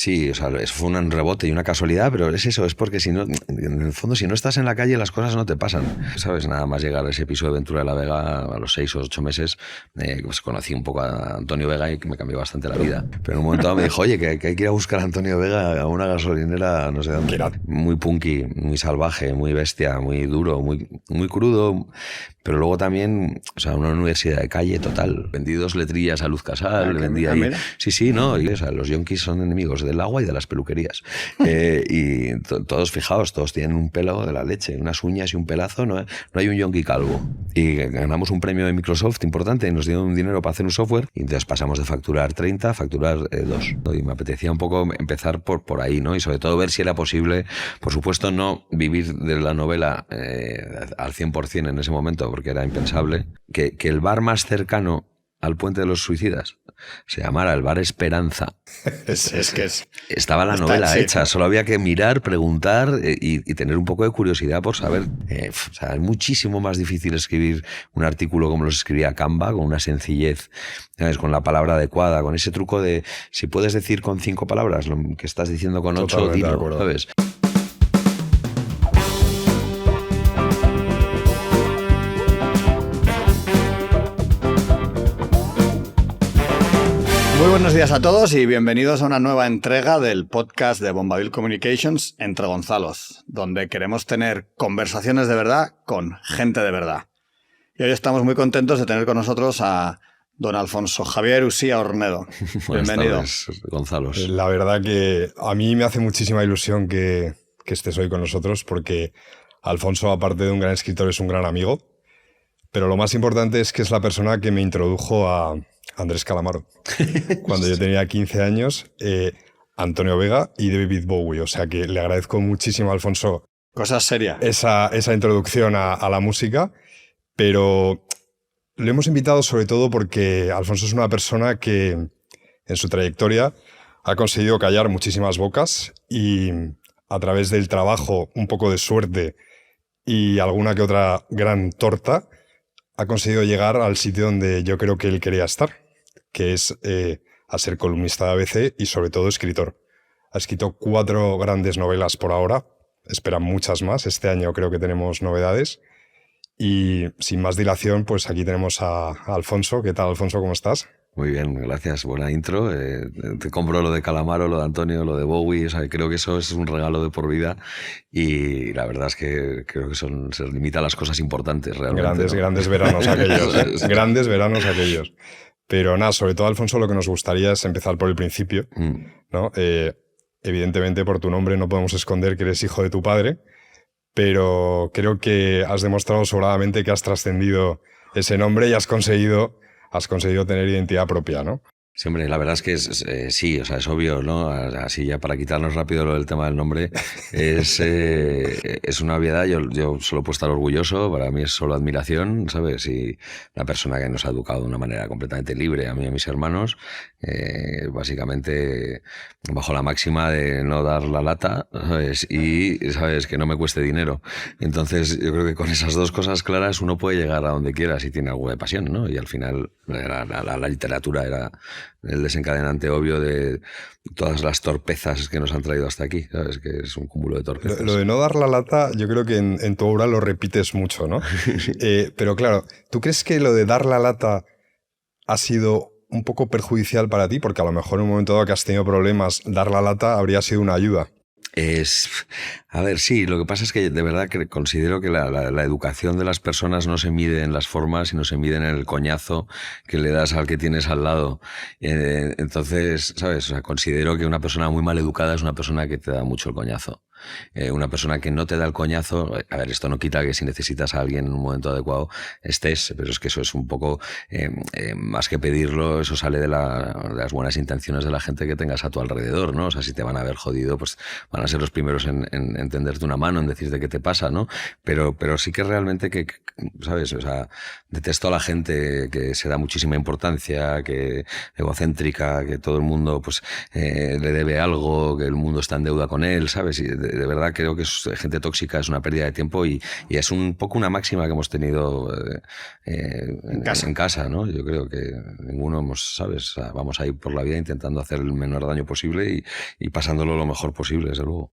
Sí, o sea, eso fue un rebote y una casualidad, pero es eso, es porque si no, en el fondo, si no estás en la calle, las cosas no te pasan. ¿Sabes? Nada más llegar a ese piso de Ventura de la Vega, a los 6 o 8 meses, pues conocí un poco a Antonio Vega y que me cambió bastante la vida. Pero en un momento dado me dijo, oye, que hay que ir a buscar a Antonio Vega a una gasolinera, no sé dónde. Muy punky, muy salvaje, muy bestia, muy duro, muy crudo. Pero luego también, o sea, una universidad de calle total. Vendí 2 letrillas a Luz Casal, vendí ahí. Sí, no, y, o sea, los yonkis son enemigos del agua y de las peluquerías. Y todos, fijaos, todos tienen un pelo de la leche, unas uñas y un pelazo, no hay un yonki calvo. Y ganamos un premio de Microsoft importante y nos dieron un dinero para hacer un software y entonces pasamos de facturar 30 a facturar 2. Y me apetecía un poco empezar por ahí, ¿no? Y sobre todo ver si era posible, por supuesto, no vivir de la novela al 100% en ese momento, porque era impensable, que el bar más cercano al Puente de los Suicidas se llamara el Bar Esperanza. Estaba la novela hecha, solo había que mirar, preguntar y tener un poco de curiosidad por saber. O sea, es muchísimo más difícil escribir un artículo como los escribía Canva, con una sencillez, ¿sabes? Con la palabra adecuada, con ese truco de si puedes decir con 5 palabras lo que estás diciendo con 8, dilo, ¿sabes? Muy buenos días a todos y bienvenidos a una nueva entrega del podcast de Bombadil Communications Entre Gonzalos, donde queremos tener conversaciones de verdad con gente de verdad. Y hoy estamos muy contentos de tener con nosotros a don Alfonso Javier Usía Ornedo. Bienvenido. Buenas tardes, Gonzalos. La verdad que a mí me hace muchísima ilusión que estés hoy con nosotros, porque Alfonso, aparte de un gran escritor, es un gran amigo. Pero lo más importante es que es la persona que me introdujo a Andrés Calamaro. Cuando yo tenía 15 años, Antonio Vega y David Bowie. O sea que le agradezco muchísimo a Alfonso. Cosas serias. Esa introducción a la música, pero lo hemos invitado sobre todo porque Alfonso es una persona que en su trayectoria ha conseguido callar muchísimas bocas y a través del trabajo, un poco de suerte y alguna que otra gran torta, ha conseguido llegar al sitio donde yo creo que él quería estar, que es a ser columnista de ABC y sobre todo escritor. Ha escrito 4 grandes novelas por ahora, esperan muchas más, este año creo que tenemos novedades. Y sin más dilación, pues aquí tenemos a Alfonso. ¿Qué tal, Alfonso? ¿Cómo estás? Muy bien, gracias. Buena intro. Te compro lo de Calamaro, lo de Antonio, lo de Bowie. O sea, creo que eso es un regalo de por vida y la verdad es que creo que se limitan las cosas importantes realmente. Grandes veranos aquellos. Grandes veranos aquellos. Pero nada, sobre todo, Alfonso, lo que nos gustaría es empezar por el principio, ¿no? Evidentemente, por tu nombre no podemos esconder que eres hijo de tu padre, pero creo que has demostrado sobradamente que has trascendido ese nombre y has conseguido tener identidad propia, ¿no? Sí, hombre, la verdad es que sí, o sea, es obvio, ¿no? Así ya para quitarnos rápido lo del tema del nombre, es una obviedad, yo solo puedo estar orgulloso, para mí es solo admiración, ¿sabes? Y una persona que nos ha educado de una manera completamente libre, a mí y a mis hermanos, básicamente bajo la máxima de no dar la lata, ¿sabes? Y, ¿sabes? Que no me cueste dinero. Entonces, yo creo que con esas 2 cosas claras uno puede llegar a donde quiera si tiene algo de pasión, ¿no? Y al final la literatura era el desencadenante obvio de todas las torpezas que nos han traído hasta aquí, ¿sabes? Que es un cúmulo de torpezas. Lo de no dar la lata, yo creo que en tu obra lo repites mucho, ¿no? Pero claro, ¿tú crees que lo de dar la lata ha sido un poco perjudicial para ti? Porque a lo mejor en un momento dado que has tenido problemas, dar la lata habría sido una ayuda. A ver, sí, lo que pasa es que de verdad que considero que la educación de las personas no se mide en las formas, sino se mide en el coñazo que le das al que tienes al lado. Entonces, ¿sabes? O sea, considero que una persona muy mal educada es una persona que te da mucho el coñazo. Una persona que no te da el coñazo, a ver, esto no quita que si necesitas a alguien en un momento adecuado estés, pero es que eso es un poco, más que pedirlo, eso sale de las buenas intenciones de la gente que tengas a tu alrededor, ¿no? O sea, si te van a ver jodido, pues van a ser los primeros en tenderte una mano, en decirte qué te pasa, ¿no? Pero sí que realmente que, ¿sabes? O sea, detesto a la gente que se da muchísima importancia, que egocéntrica, que todo el mundo pues le debe algo dinero, que el mundo está en deuda con él, ¿sabes? Y de verdad creo que gente tóxica es una pérdida de tiempo y es un poco una máxima que hemos tenido en casa, ¿no? Yo creo que ninguno hemos, ¿sabes? O sea, vamos a ir por la vida intentando hacer el menor daño posible y pasándolo lo mejor posible, desde luego.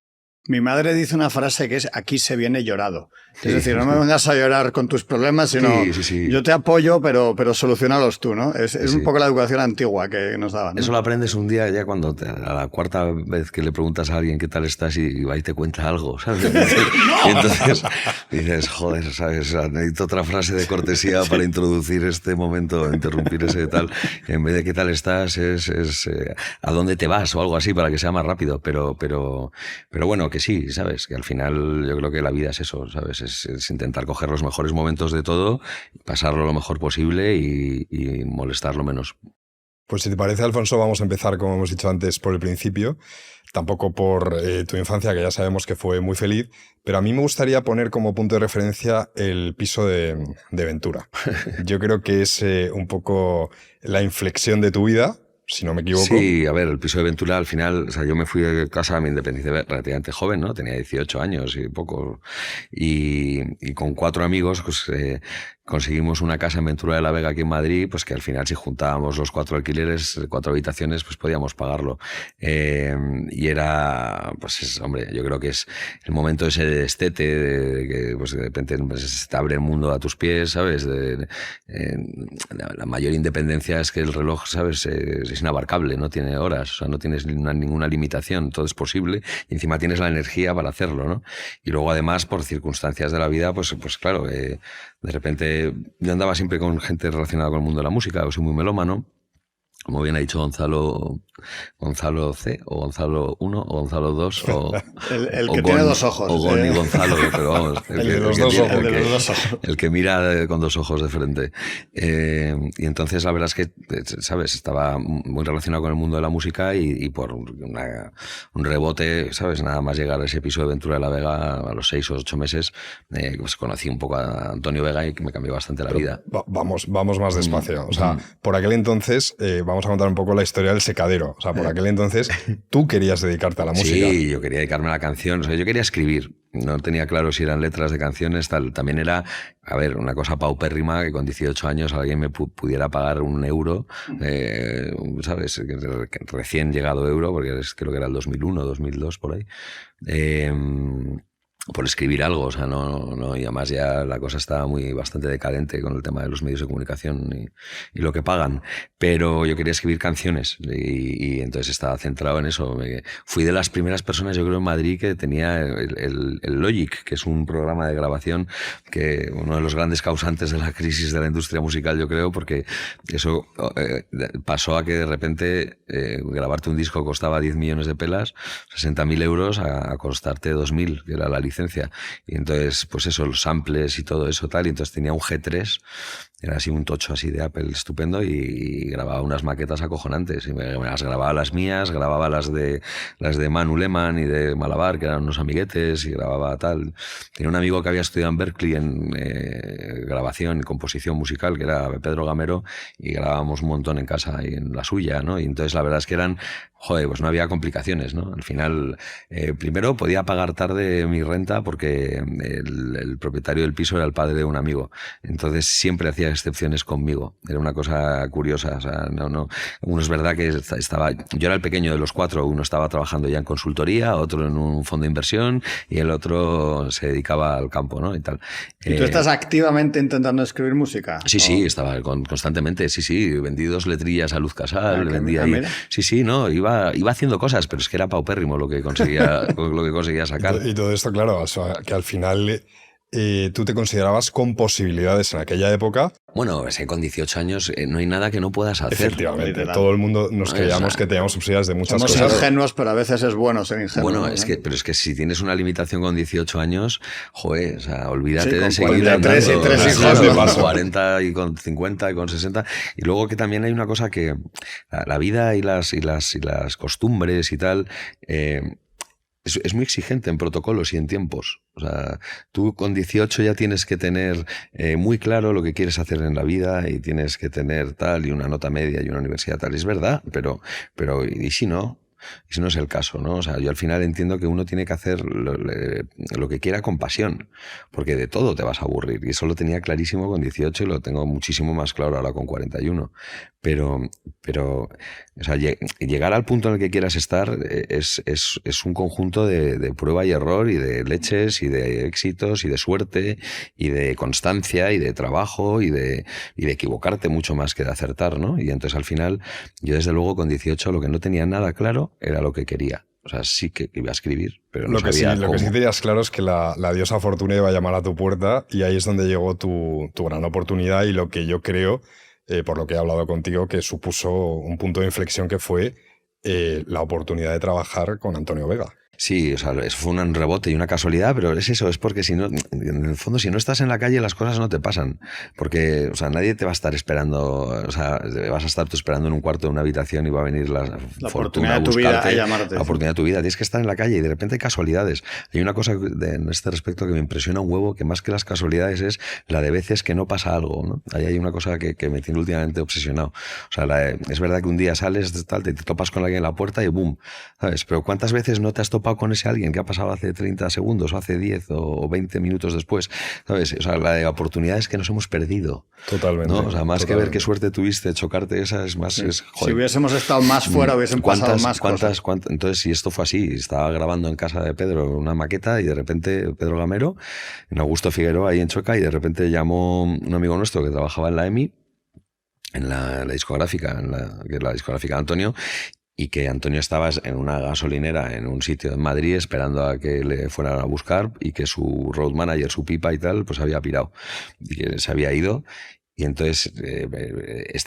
Mi madre dice una frase que es: aquí se viene llorado. Es decir, no me vengas a llorar con tus problemas, sino yo te apoyo, pero solucionalos tú, ¿no? Es un poco la educación antigua que nos daban, ¿no? Eso lo aprendes un día ya cuando a la cuarta vez que le preguntas a alguien qué tal estás y va y te cuenta algo, ¿sabes? Y entonces dices, joder, ¿sabes? Necesito otra frase de cortesía para introducir este momento, interrumpir ese tal. En vez de qué tal estás, es a dónde te vas o algo así para que sea más rápido. Pero bueno, que sí, ¿sabes? Que al final yo creo que la vida es eso, ¿sabes? Es intentar coger los mejores momentos de todo, pasarlo lo mejor posible y molestar lo menos. Pues si te parece, Alfonso, vamos a empezar, como hemos dicho antes, por el principio. Tampoco por tu infancia, que ya sabemos que fue muy feliz, pero a mí me gustaría poner como punto de referencia el piso de Ventura. Yo creo que es un poco la inflexión de tu vida, si no me equivoco. Sí, a ver, el piso de Ventura al final, o sea, yo me fui de casa, me independicé relativamente joven, ¿no? Tenía 18 años y poco. Y con 4 amigos, pues conseguimos una casa en Ventura de la Vega aquí en Madrid, pues que al final si juntábamos los 4 alquileres, 4 habitaciones, pues podíamos pagarlo. Y era, pues hombre, yo creo que es el momento ese de destete, de que pues de repente pues, te abre el mundo a tus pies, ¿sabes? La mayor independencia es que el reloj, ¿sabes? Es inabarcable, no tiene horas, o sea, no tienes ninguna limitación, todo es posible y encima tienes la energía para hacerlo, ¿no? Y luego además, por circunstancias de la vida, pues claro, de repente yo andaba siempre con gente relacionada con el mundo de la música, yo soy muy melómano, como bien ha dicho Gonzalo C, o Gonzalo 1, o Gonzalo 2, o el que tiene 2 ojos. O Gon y Gonzalo, pero vamos, el que mira con 2 ojos de frente. Y entonces la verdad es que, ¿sabes? Estaba muy relacionado con el mundo de la música y por un rebote, ¿sabes? Nada más llegar a ese piso de Ventura de la Vega a los 6 o 8 meses, pues conocí un poco a Antonio Vega y que me cambió bastante la vida. Vamos más despacio. O sea, por aquel entonces, vamos a contar un poco la historia del secadero. O sea, por aquel entonces tú querías dedicarte a la música. Sí, yo quería dedicarme a la canción. O sea, yo quería escribir. No tenía claro si eran letras de canciones, tal. También era, a ver, una cosa paupérrima que con 18 años alguien me pudiera pagar €1, ¿sabes? Recién llegado euro, porque creo que era el 2001, 2002, por ahí. Por escribir algo, o sea, no, y además ya la cosa estaba bastante decadente con el tema de los medios de comunicación y lo que pagan, pero yo quería escribir canciones y entonces estaba centrado en eso. Fui de las primeras personas, yo creo, en Madrid que tenía el Logic, que es un programa de grabación que uno de los grandes causantes de la crisis de la industria musical, yo creo, porque eso pasó a que de repente grabarte un disco costaba 10 millones de pelas, 60.000 euros, a costarte 2.000, que era la licencia. Y entonces, pues eso, los samples y todo eso tal, y entonces tenía un G3, era así un tocho así de Apple estupendo y grababa unas maquetas acojonantes y me las grababa las mías, grababa las de Manu Lehmann y de Malabar, que eran unos amiguetes, y grababa tal. Tenía un amigo que había estudiado en Berkeley en grabación y composición musical, que era Pedro Gamero, y grabábamos un montón en casa y en la suya, ¿no? Y entonces la verdad es que eran, joder, pues no había complicaciones, ¿no? Al final, primero podía pagar tarde mi renta porque el propietario del piso era el padre de un amigo, entonces siempre hacía excepciones conmigo. Era una cosa curiosa, o sea, uno es verdad que estaba, yo era el pequeño de los 4, uno estaba trabajando ya en consultoría, otro en un fondo de inversión y el otro se dedicaba al campo, ¿no? Y tal. ¿Y tú estás activamente intentando escribir música? Sí, estaba constantemente, sí, vendí 2 letrillas a Luz Casal, vendía ahí. Sí, no, iba haciendo cosas, pero es que era paupérrimo lo que conseguía sacar. Y todo esto, claro, o sea, que al final tú te considerabas con posibilidades en aquella época. Bueno, es que con 18 años no hay nada que no puedas hacer. Efectivamente, literal. Todo el mundo nos creíamos que teníamos posibilidades de muchas cosas. Somos ingenuos, pero a veces es bueno ser ingenuo. Bueno, ¿no? pero es que si tienes una limitación con 18 años, joder, o sea, olvídate de seguir 43 andando. Y 3 hijos de con 40 y con 50 y con 60. Y luego que también hay una cosa que la vida y las costumbres y tal, es muy exigente en protocolos y en tiempos. O sea, tú con 18 ya tienes que tener muy claro lo que quieres hacer en la vida y tienes que tener tal y una nota media y una universidad tal. Es verdad, pero ¿y si no? Y ese no es el caso, ¿no? O sea, yo al final entiendo que uno tiene que hacer lo que quiera con pasión, porque de todo te vas a aburrir. Y eso lo tenía clarísimo con 18 y lo tengo muchísimo más claro ahora con 41. Pero o sea, llegar al punto en el que quieras estar es un conjunto de prueba y error y de leches y de éxitos y de suerte y de constancia y de trabajo y de equivocarte mucho más que de acertar, ¿no? Y entonces al final yo desde luego con 18 lo que no tenía nada claro era lo que quería. O sea, sí que iba a escribir, pero no sabía cómo. Lo que sí tenías claro es que la diosa Fortuna iba a llamar a tu puerta y ahí es donde llegó tu gran oportunidad y lo que yo creo, por lo que he hablado contigo, que supuso un punto de inflexión que fue la oportunidad de trabajar con Antonio Vega. Sí, o sea, eso fue un rebote y una casualidad, pero es eso, es porque si no, en el fondo, si no estás en la calle, las cosas no te pasan. Porque, o sea, nadie te va a estar esperando, o sea, vas a estar tú esperando en un cuarto de una habitación y va a venir la fortuna oportunidad de tu vida a llamarte. La oportunidad de tu vida. Tienes que estar en la calle y de repente hay casualidades. Hay una cosa en este respecto que me impresiona un huevo, que más que las casualidades es la de veces que no pasa algo, ¿no? Ahí hay una cosa que me tiene últimamente obsesionado. O sea, es verdad que un día sales, te topas con alguien en la puerta y ¡boom! ¿Sabes? Pero ¿cuántas veces no te has topado con ese alguien que ha pasado hace 30 segundos o hace 10 o 20 minutos después? ¿Sabes? O sea, la de oportunidades que nos hemos perdido. Totalmente. ¿No? O sea, más que ver qué suerte tuviste, chocarte esa, es más... Sí. Joder, si hubiésemos estado más fuera, hubiesen pasado más cosas. Entonces, si esto fue así, estaba grabando en casa de Pedro una maqueta y de repente Pedro Gamero, en Augusto Figueroa, ahí en Chueca, y de repente llamó un amigo nuestro que trabajaba en la EMI, en la discográfica, que es la discográfica de Antonio, y que Antonio estaba en una gasolinera en un sitio en Madrid esperando a que le fueran a buscar y que su road manager, su pipa y tal, pues había pirado y que se había ido. Y entonces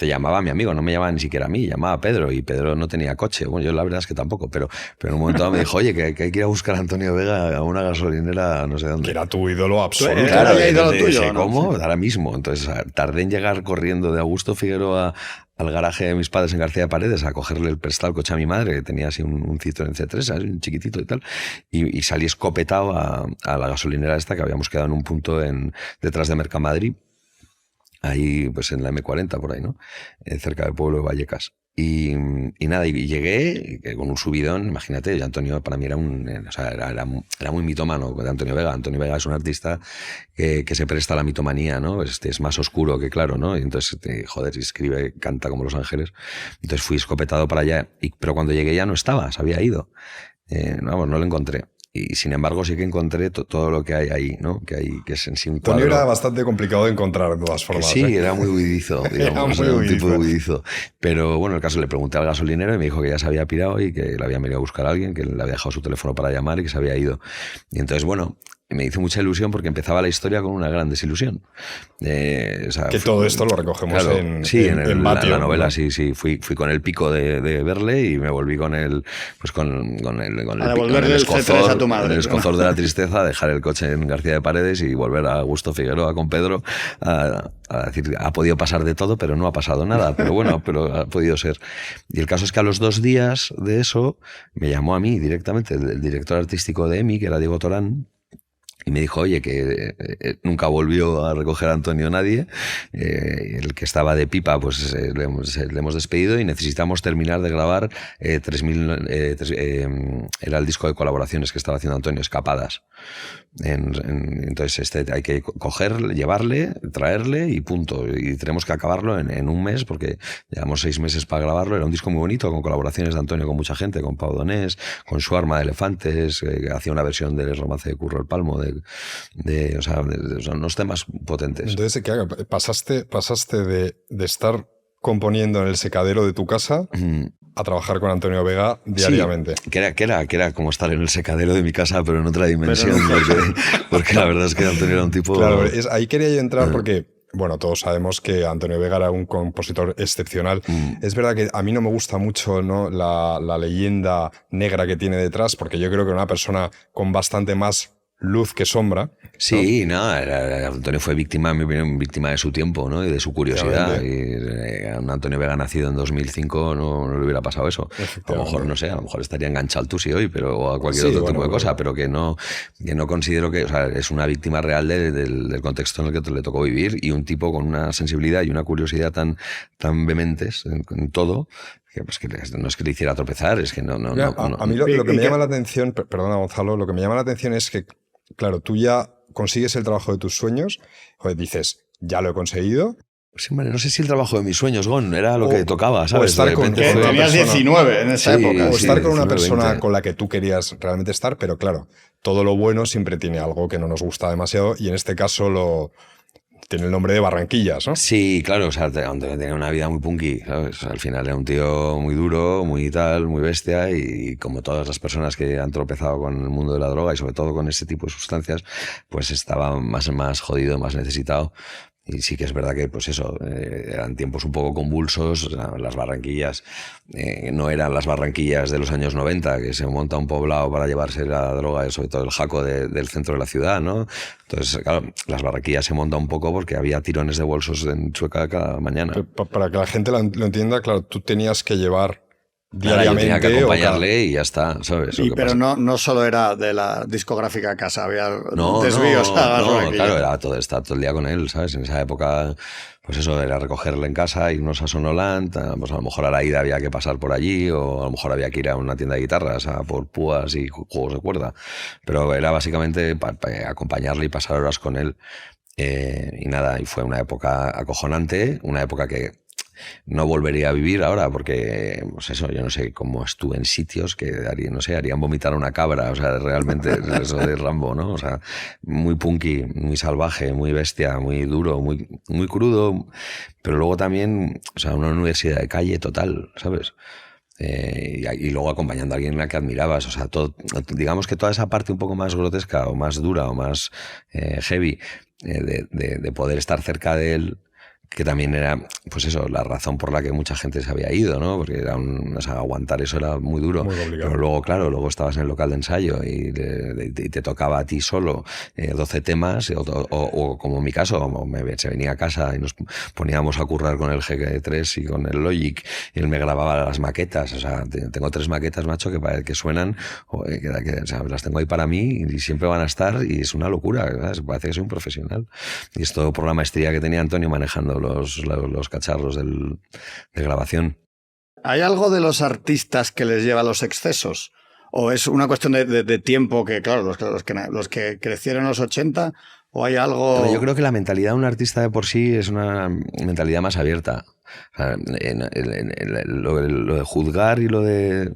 llamaba a mi amigo, no me llamaba ni siquiera a mí, llamaba a Pedro y Pedro no tenía coche. Bueno, yo la verdad es que tampoco, pero en un momento dado me dijo, oye, que hay que ir a buscar a Antonio Vega a una gasolinera no sé dónde. Que era tu ídolo absoluto. Claro, era ídolo tuyo, dije, ¿no? ¿cómo? Sí. Ahora mismo. Entonces tardé en llegar corriendo de Augusto Figueroa al garaje de mis padres en García de Paredes a cogerle el prestado coche a mi madre, que tenía así un Citroën C3, ¿sabes? Un chiquitito y tal, y salí escopetado a la gasolinera esta que habíamos quedado en un punto detrás de Mercamadrid, ahí pues en la M40 por ahí, ¿no? Cerca del pueblo de Vallecas. Y nada, y llegué con un subidón, imagínate, y Antonio para mí era muy mitómano de Antonio Vega. Antonio Vega es un artista que se presta a la mitomanía, ¿no? Es más oscuro que claro, ¿no? Y entonces, joder, escribe, canta como Los Ángeles. Entonces fui escopetado para allá, pero cuando llegué ya no estaba, se había ido. No lo encontré. Y sin embargo sí que encontré todo lo que hay ahí, ¿no? Que es en sí un cuadro. Antonio era bastante complicado de encontrar de todas formas. Sí, era muy huidizo, digamos, era un tipo de huidizo. Pero bueno, el caso, le pregunté al gasolinero y me dijo que ya se había pirado y que le habían venido a buscar a alguien, que le había dejado su teléfono para llamar y que se había ido. Y entonces, bueno, me hizo mucha ilusión porque empezaba la historia con una gran desilusión. Todo esto lo recogemos claro, en Batio, la novela, ¿no? sí. Fui con el pico de verle y me volví con el escozor a tu madre. El escozor de la tristeza, dejar el coche en García de Paredes y volver a Augusto Figueroa con Pedro a decir, ha podido pasar de todo, pero no ha pasado nada. Pero bueno, pero ha podido ser. Y el caso es que a los 2 días de eso me llamó a mí directamente el director artístico de EMI, que era Diego Torán, y me dijo, oye, que nunca volvió a recoger a Antonio nadie, el que estaba de pipa, pues le hemos despedido y necesitamos terminar de grabar 3000, era el disco de colaboraciones que estaba haciendo Antonio, Escapadas. Entonces hay que cogerle, llevarle, traerle y punto. Y tenemos que acabarlo en un mes porque llevamos 6 meses para grabarlo. Era un disco muy bonito con colaboraciones de Antonio con mucha gente, con Pau Donés, con su Arma de Elefantes, hacía una versión del romance de Curro el Palmo, son unos temas potentes. Entonces, ¿qué haga? Pasaste de estar componiendo en el secadero de tu casa a trabajar con Antonio Vega diariamente. Sí, que era como estar en el secadero de mi casa, pero en otra dimensión, porque la verdad es que Antonio era un tipo... Claro, ahí quería yo entrar porque, bueno, todos sabemos que Antonio Vega era un compositor excepcional. Es verdad que a mí no me gusta mucho, ¿no?, la leyenda negra que tiene detrás, porque yo creo que era una persona con bastante más luz que sombra. Sí, Antonio fue víctima de su tiempo, ¿no? Y de su curiosidad. Y a un Antonio Vega nacido en 2005 no le hubiera pasado eso. A lo mejor, no sé, a lo mejor estaría enganchado al Tusi hoy, o a cualquier otro tipo de cosa, pero que no considero que, o sea, es una víctima real del contexto en el que le tocó vivir, y un tipo con una sensibilidad y una curiosidad tan vehementes en todo, pues que no es que le hiciera tropezar, es que no. A mí lo que me llama la atención, perdona Gonzalo, lo que me llama la atención es que, claro, tú ya consigues el trabajo de tus sueños, joder, dices, ya lo he conseguido. Sí, hombre, no sé si el trabajo de mis sueños, Gon, era lo que tocaba, ¿sabes? Estar con Que una tenías persona, 19 en esa época. o estar con una 19, persona 20. con la que tú querías realmente estar, pero claro, todo lo bueno siempre tiene algo que no nos gusta demasiado y en este caso tiene el nombre de Barranquillas, ¿no? Sí, claro, o sea, tenía una vida muy punky, ¿sabes? O sea, al final era un tío muy duro, muy tal, muy bestia y como todas las personas que han tropezado con el mundo de la droga y sobre todo con ese tipo de sustancias, pues estaba más jodido, más necesitado. Y sí que es verdad que, pues eso, eran tiempos un poco convulsos. Las Barranquillas no eran las Barranquillas de los años 90, que se monta un poblado para llevarse la droga y sobre todo el jaco del centro de la ciudad, ¿no? Entonces, claro, las Barranquillas se monta un poco porque había tirones de bolsos en Chueca cada mañana. Para que la gente lo entienda, claro, tú tenías que llevar Claro, yo tenía que diariamente acompañarle y ya está, ¿sabes? Pero no solo era de la discográfica Casa, había No, desvíos a las Barranquillas. claro, era estar todo el día con él, ¿sabes? En esa época, pues eso, era recogerle en casa, irnos a Sonolant, pues a lo mejor a la ida había que pasar por allí, o a lo mejor había que ir a una tienda de guitarras a por púas y juegos de cuerda, pero era básicamente para acompañarle y pasar horas con él. Y nada, y fue una época acojonante, una época que no volvería a vivir ahora porque, pues eso, yo no sé cómo estuve en sitios que harían vomitar a una cabra, o sea, realmente eso de Rambo, ¿no? O sea, muy punky, muy salvaje, muy bestia, muy duro, muy crudo, pero luego también, o sea, una universidad de calle total, ¿sabes? Y luego acompañando a alguien a la que admirabas, o sea, digamos que toda esa parte un poco más grotesca o más dura o más heavy de poder estar cerca de él, que también era, pues eso, la razón por la que mucha gente se había ido, ¿no? Porque o sea, aguantar eso era muy duro. Muy complicado. Pero luego, claro, luego estabas en el local de ensayo y te tocaba a ti solo 12 temas, o como en mi caso, se venía a casa y nos poníamos a currar con el G3 y con el Logic, y él me grababa las maquetas. O sea, tengo 3 maquetas, macho, que suenan, o sea, las tengo ahí para mí y siempre van a estar, y es una locura, ¿sabes? Parece que soy un profesional. Y es todo por la maestría que tenía Antonio manejando los cacharros de grabación. ¿Hay algo de los artistas que les lleva a los excesos? ¿O es una cuestión de tiempo que, claro, los que crecieron en los 80, o hay algo...? Yo creo que la mentalidad de un artista de por sí es una mentalidad más abierta. O sea, lo de juzgar y lo de...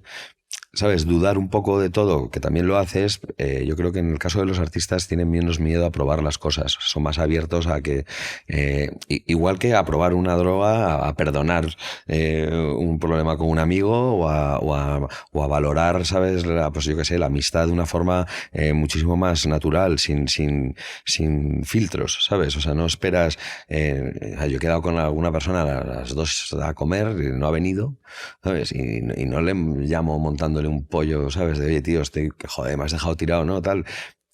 ¿sabes? Dudar un poco de todo, que también lo haces. Yo creo que en el caso de los artistas tienen menos miedo a probar las cosas, son más abiertos a que, igual que a probar una droga, a perdonar un problema con un amigo o a valorar, ¿sabes? Pues yo qué sé, la amistad de una forma muchísimo más natural, sin filtros, ¿sabes? O sea, no esperas... yo he quedado con alguna persona a las 2 a comer y no ha venido, ¿sabes? Y no le llamo montándole un pollo, ¿sabes? De, oye, tío, joder, me has dejado tirado, ¿no? Tal.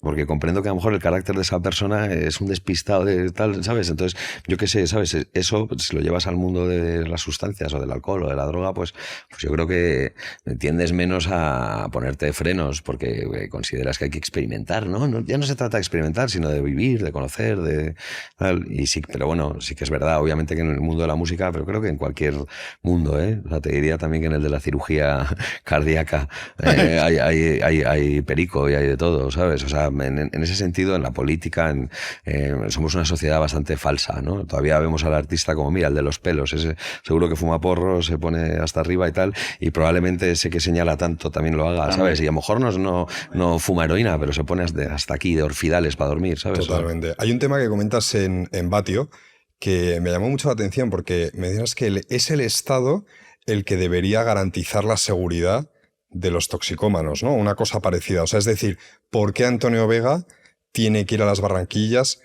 Porque comprendo que a lo mejor el carácter de esa persona es un despistado de tal, ¿sabes? Entonces, yo qué sé, ¿sabes? Eso, si lo llevas al mundo de las sustancias o del alcohol o de la droga, pues yo creo que tiendes menos a ponerte frenos porque consideras que hay que experimentar, ¿no? Ya no se trata de experimentar, sino de vivir, de conocer, de tal. Y sí, pero bueno, sí que es verdad, obviamente que en el mundo de la música, pero creo que en cualquier mundo, ¿eh? O sea, te diría también que en el de la cirugía cardíaca hay perico y hay de todo, ¿sabes? O sea, en ese sentido, en la política, somos una sociedad bastante falsa, ¿no? Todavía vemos al artista como, mira, el de los pelos, ese seguro que fuma porro, se pone hasta arriba y tal, y probablemente ese que señala tanto también lo haga, ¿sabes? Y a lo mejor no fuma heroína, pero se pone hasta aquí de orfidales para dormir, ¿sabes? Totalmente. Hay un tema que comentas en Batio que me llamó mucho la atención porque me decías que es el Estado el que debería garantizar la seguridad de los toxicómanos, ¿no? Una cosa parecida. O sea, es decir, ¿por qué Antonio Vega tiene que ir a las Barranquillas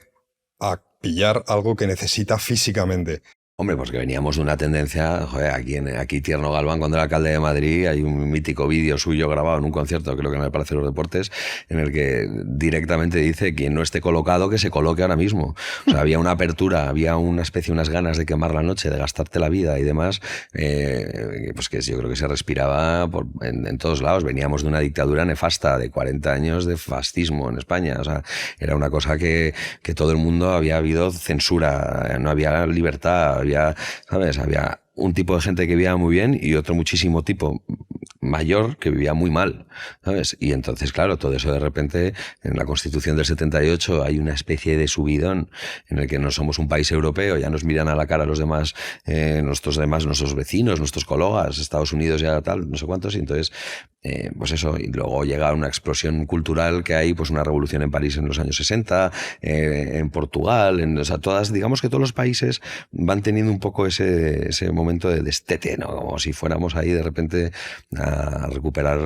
a pillar algo que necesita físicamente? Hombre, pues que veníamos de una tendencia, joder, aquí Tierno Galván, cuando era alcalde de Madrid, hay un mítico vídeo suyo grabado en un concierto, creo que en el Palacio de los Deportes, en el que directamente dice quien no esté colocado que se coloque ahora mismo. O sea, había una apertura, había una especie, unas ganas de quemar la noche, de gastarte la vida y demás, pues que yo creo que se respiraba en todos lados. Veníamos de una dictadura nefasta de 40 años de fascismo en España. O sea, era una cosa que todo el mundo había habido censura, no había libertad, ¿sabes? Había un tipo de gente que vivía muy bien y otro muchísimo tipo mayor que vivía muy mal, ¿sabes? Y entonces, claro, todo eso de repente, en la Constitución del 78 hay una especie de subidón en el que no somos un país europeo, ya nos miran a la cara los demás, nuestros vecinos, nuestros colegas, Estados Unidos ya tal, no sé cuántos, y entonces, pues eso, y luego llega una explosión cultural que hay, pues una revolución en París en los años 60, en Portugal, o sea, digamos que todos los países van teniendo un poco ese momento de destete, ¿no? Como si fuéramos ahí de repente a recuperar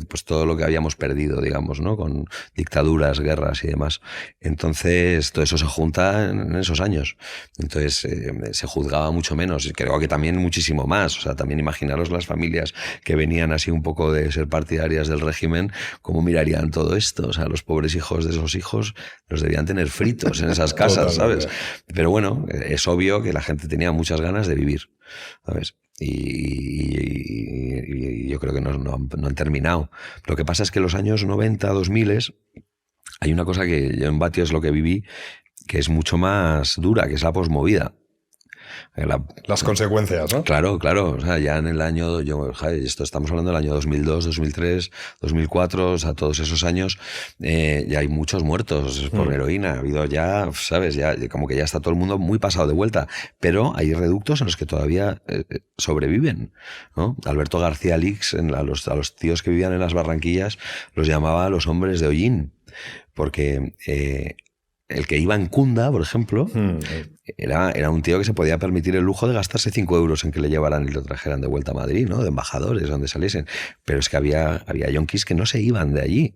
pues todo lo que habíamos perdido, digamos, ¿no? Con dictaduras, guerras y demás. Entonces, todo eso se junta en esos años. Entonces, se juzgaba mucho menos. Y creo que también muchísimo más. O sea, también imaginaros las familias que venían así un poco de ser partidarias del régimen, cómo mirarían todo esto. O sea, los pobres hijos de esos hijos los debían tener fritos en esas casas, ¿sabes? Pero bueno, es obvio que la gente tenía muchas ganas de vivir, ¿sabes? Y yo creo que no han terminado. Lo que pasa es que en los años 90, 2000 hay una cosa que yo en Batio es lo que viví, que es mucho más dura, que es la posmovida. Las consecuencias, ¿no? Claro. O sea, ya en el año, estamos hablando del año 2002, 2003, 2004, o sea, todos esos años, ya hay muchos muertos por heroína. Ha habido ya, ¿sabes? Ya como que ya está todo el mundo muy pasado de vuelta. Pero hay reductos en los que todavía sobreviven, ¿no? Alberto García Lix, a los tíos que vivían en las Barranquillas, los llamaba los hombres de hollín. Porque el que iba en Cunda, por ejemplo, era un tío que se podía permitir el lujo de gastarse 5 euros en que le llevaran y lo trajeran de vuelta a Madrid, ¿no? De embajadores, donde saliesen. Pero es que había yonkis que no se iban de allí.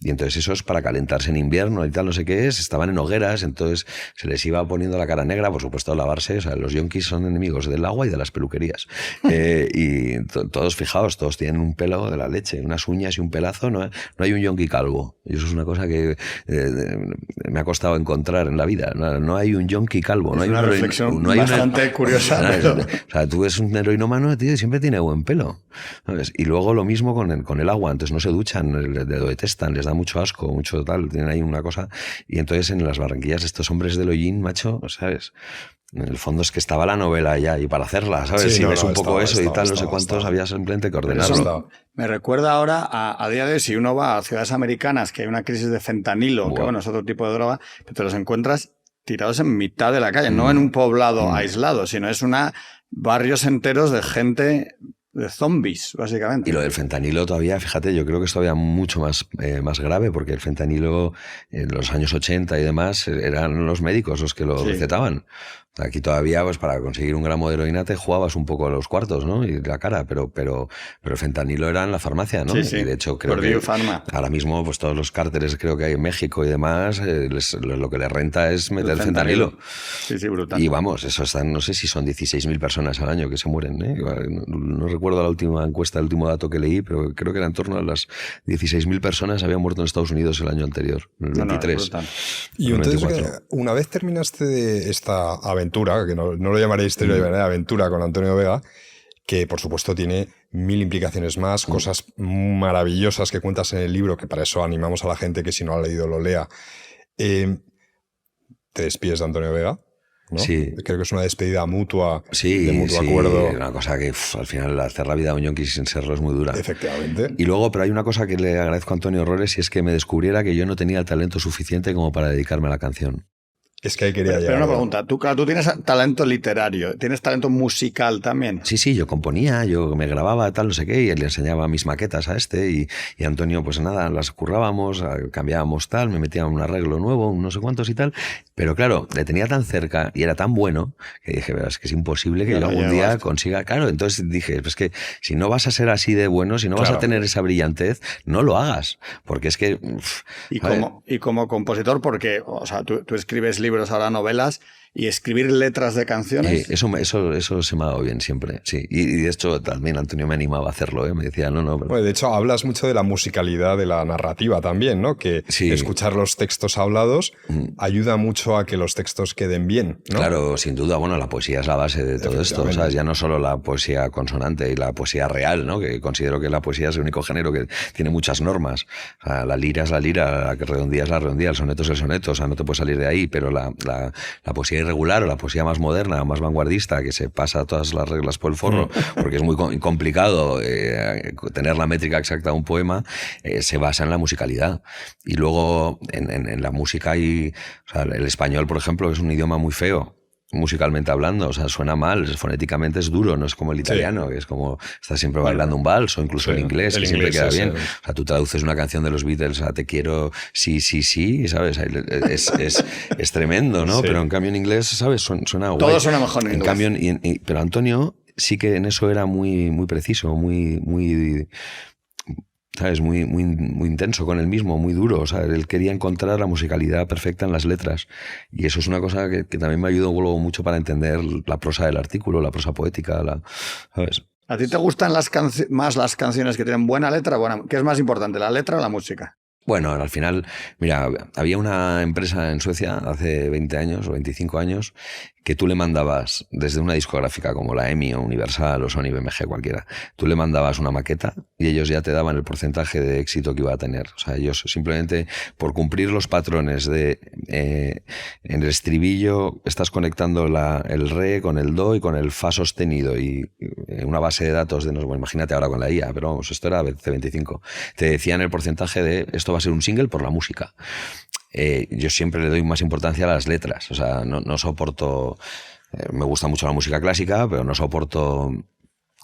Y entonces esos, para calentarse en invierno y tal, no sé qué es, estaban en hogueras, entonces se les iba poniendo la cara negra, por supuesto, lavarse. O sea, los yonkis son enemigos del agua y de las peluquerías. Y todos, fijaos, todos tienen un pelo de la leche, unas uñas y un pelazo. No hay un yonki calvo. Y eso es una cosa que me ha costado encontrar en la vida. No hay un yonki calvo. No hay una reflexión bastante curiosa. Pero... O sea, tú ves un heroinómano, tío, y siempre tiene buen pelo, ¿sabes? Y luego lo mismo con el agua. Entonces no se duchan, lo detestan, les da mucho asco, mucho tal, tienen ahí una cosa. Y entonces en las Barranquillas estos hombres del hollín, macho, ¿sabes? En el fondo es que estaba la novela ya y para hacerla, ¿sabes? Si ves un poco eso y tal, no sé cuántos, había simplemente que ordenarlo. Me recuerda ahora a día de hoy, si uno va a ciudades americanas, que hay una crisis de fentanilo, que bueno, es otro tipo de droga, que te los encuentras tirados en mitad de la calle, no en un poblado aislado, sino es barrios enteros de gente... de zombies, básicamente. Y lo del fentanilo todavía, fíjate, yo creo que es todavía mucho más grave, porque el fentanilo en los años 80 y demás eran los médicos los que lo recetaban. Aquí todavía, pues para conseguir un gramo de heroína te jugabas un poco a los cuartos, ¿no? Y la cara, pero el fentanilo era en la farmacia, ¿no? Sí. Y de hecho creo que ahora mismo pues todos los cárteles creo que hay en México y demás, lo que les renta es meter fentanilo. Sí, brutal. Y vamos, eso están, no sé si son 16.000 personas al año que se mueren, ¿eh? No recuerdo la última encuesta, el último dato que leí, pero creo que era en torno a las 16.000 personas habían muerto en Estados Unidos el año anterior, el 23. Y entonces, una vez terminaste de esta aventura, que no lo llamaré historia, llamaré aventura con Antonio Vega, que por supuesto tiene 1000 implicaciones más, cosas maravillosas que cuentas en el libro, que para eso animamos a la gente que si no ha leído lo lea. Te despides de Antonio Vega, ¿no? Sí. Creo que es una despedida mutua, de mutuo acuerdo. Una cosa que al final hacer la vida de un yonki sin serlo es muy dura. Efectivamente. Y luego, pero hay una cosa que le agradezco a Antonio Horrores, y es que me descubriera que yo no tenía el talento suficiente como para dedicarme a la canción. Es que ahí quería llegar. Pero una pregunta, tú tienes talento literario, ¿tienes talento musical también? Sí, yo componía, yo me grababa, tal, no sé qué, y le enseñaba mis maquetas a y Antonio, pues nada, las currábamos, cambiábamos tal, me metía un arreglo nuevo, no sé cuántos y tal, pero claro, le tenía tan cerca y era tan bueno que dije, es que es imposible que yo algún día consiga, claro, entonces dije, pues que si no vas a ser así de bueno, si no vas a tener esa brillantez, no lo hagas, porque es que... Y como compositor, porque, o sea, tú escribes libros, ahora novelas, y escribir letras de canciones. Eso se me ha dado bien siempre, sí. Y de hecho también Antonio me animaba a hacerlo, ¿eh? Me decía, no. Pero... Bueno, de hecho, hablas mucho de la musicalidad de la narrativa también, ¿no? Que escuchar los textos hablados ayuda mucho a que los textos queden bien, ¿no? Claro, sin duda. Bueno, la poesía es la base de todo esto, ¿sabes? Ya no solo la poesía consonante y la poesía real, ¿no? Que considero que la poesía es el único género que tiene muchas normas. O sea, la lira es la lira, la que redondía es la redondía, el soneto es el soneto, o sea, no te puedes salir de ahí, pero la poesía irregular o la poesía más moderna, más vanguardista, que se pasa todas las reglas por el forro, porque es muy complicado tener la métrica exacta de un poema, se basa en la musicalidad. Y luego en la música hay... O sea, el español, por ejemplo, es un idioma muy feo, musicalmente hablando, o sea, suena mal, fonéticamente es duro, no es como el italiano, que es como estás siempre bailando un vals, o incluso el inglés, que siempre queda bien. O sea, tú traduces una canción de los Beatles a Te quiero, sí, sí, sí, ¿sabes? Es tremendo, ¿no? Sí. Pero en cambio en inglés, ¿sabes? Suena guay. Todo suena mejor en inglés. Cambio, pero Antonio sí que en eso era muy, muy preciso, muy ¿sabes? Muy intenso con él mismo, muy duro. O sea, él quería encontrar la musicalidad perfecta en las letras. Y eso es una cosa que también me ayudó luego mucho para entender la prosa del artículo, la prosa poética, ¿sabes? ¿A ti te gustan más las canciones que tienen buena letra? ¿Qué es más importante, la letra o la música? Bueno, al final, mira, había una empresa en Suecia hace 20 años o 25 años que tú le mandabas desde una discográfica como la EMI o Universal o Sony BMG, cualquiera, tú le mandabas una maqueta y ellos ya te daban el porcentaje de éxito que iba a tener. O sea, ellos simplemente por cumplir los patrones de en el estribillo estás conectando el re con el do y con el fa sostenido y una base de datos de, bueno, imagínate ahora con la IA, pero vamos, esto era C25. Te decían el porcentaje de esto va a ser un single por la música. Yo siempre le doy más importancia a las letras, o sea, no soporto, me gusta mucho la música clásica, pero no soporto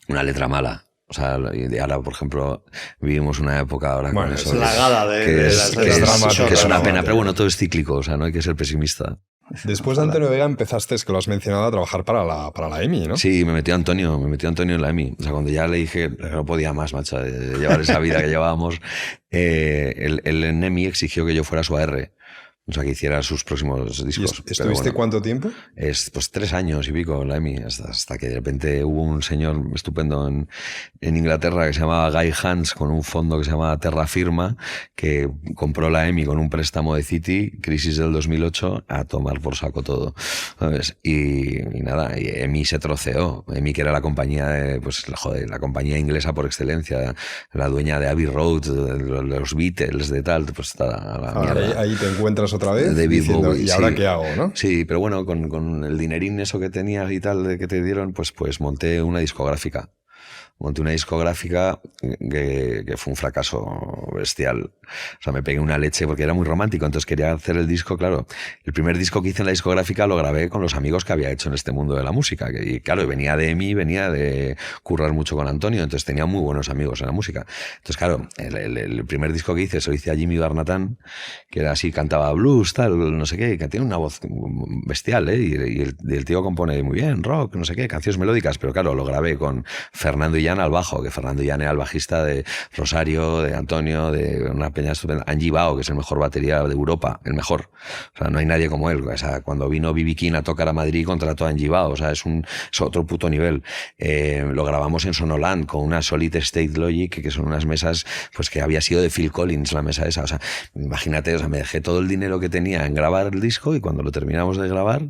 una letra mala. O sea, y ahora, por ejemplo, vivimos una época ahora con eso. Plagada que es una pena, pero bueno, todo es cíclico, o sea, no hay que ser pesimista. Después de Antonio Vega empezaste, que lo has mencionado, a trabajar para la EMI, ¿no? Sí, me metió Antonio en la EMI. O sea, cuando ya le dije que no podía más, macho, de llevar esa vida que llevábamos, el en EMI exigió que yo fuera su AR. O sea, que hiciera sus próximos discos. ¿Y estuviste cuánto tiempo? Pues 3 años y pico en la EMI, hasta que de repente hubo un señor estupendo en Inglaterra que se llamaba Guy Hans, con un fondo que se llamaba Terra Firma, que compró la EMI con un préstamo de Citi, crisis del 2008, a tomar por saco todo, ¿sabes? Y nada, y EMI se troceó. EMI, que era la compañía, la compañía inglesa por excelencia, la dueña de Abbey Road, de los Beatles, de tal, pues está a la mierda. Ahí te encuentras otra vez David diciendo, Bowie, ¿y ahora sí. qué hago, no? Sí, pero bueno, con el dinerín eso que tenías y tal que te dieron, pues monté una discográfica. Monté una discográfica que fue un fracaso bestial. O sea, me pegué una leche porque era muy romántico, entonces quería hacer el disco, claro. El primer disco que hice en la discográfica lo grabé con los amigos que había hecho en este mundo de la música. Y claro, venía de mí, venía de currar mucho con Antonio, entonces tenía muy buenos amigos en la música. Entonces, claro, el primer disco que hice se lo hice a Jimmy Barnatán, que era así, cantaba blues, tal, no sé qué, que tiene una voz bestial, ¿eh? Y el tío compone muy bien, rock, no sé qué, canciones melódicas, pero claro, lo grabé con Fernando Illán al bajo, que Fernando Illán era el bajista de Rosario, de Antonio, de una peña estupenda, Angie Bao, que es el mejor batería de Europa, el mejor. O sea, no hay nadie como él. O sea, cuando vino B.B. King a tocar a Madrid, contrató a Angie Bao. O sea, es otro puto nivel. Lo grabamos en Sonoland con una Solid State Logic, que son unas mesas pues que había sido de Phil Collins, la mesa esa. O sea, imagínate, o sea, me dejé todo el dinero que tenía en grabar el disco y cuando lo terminamos de grabar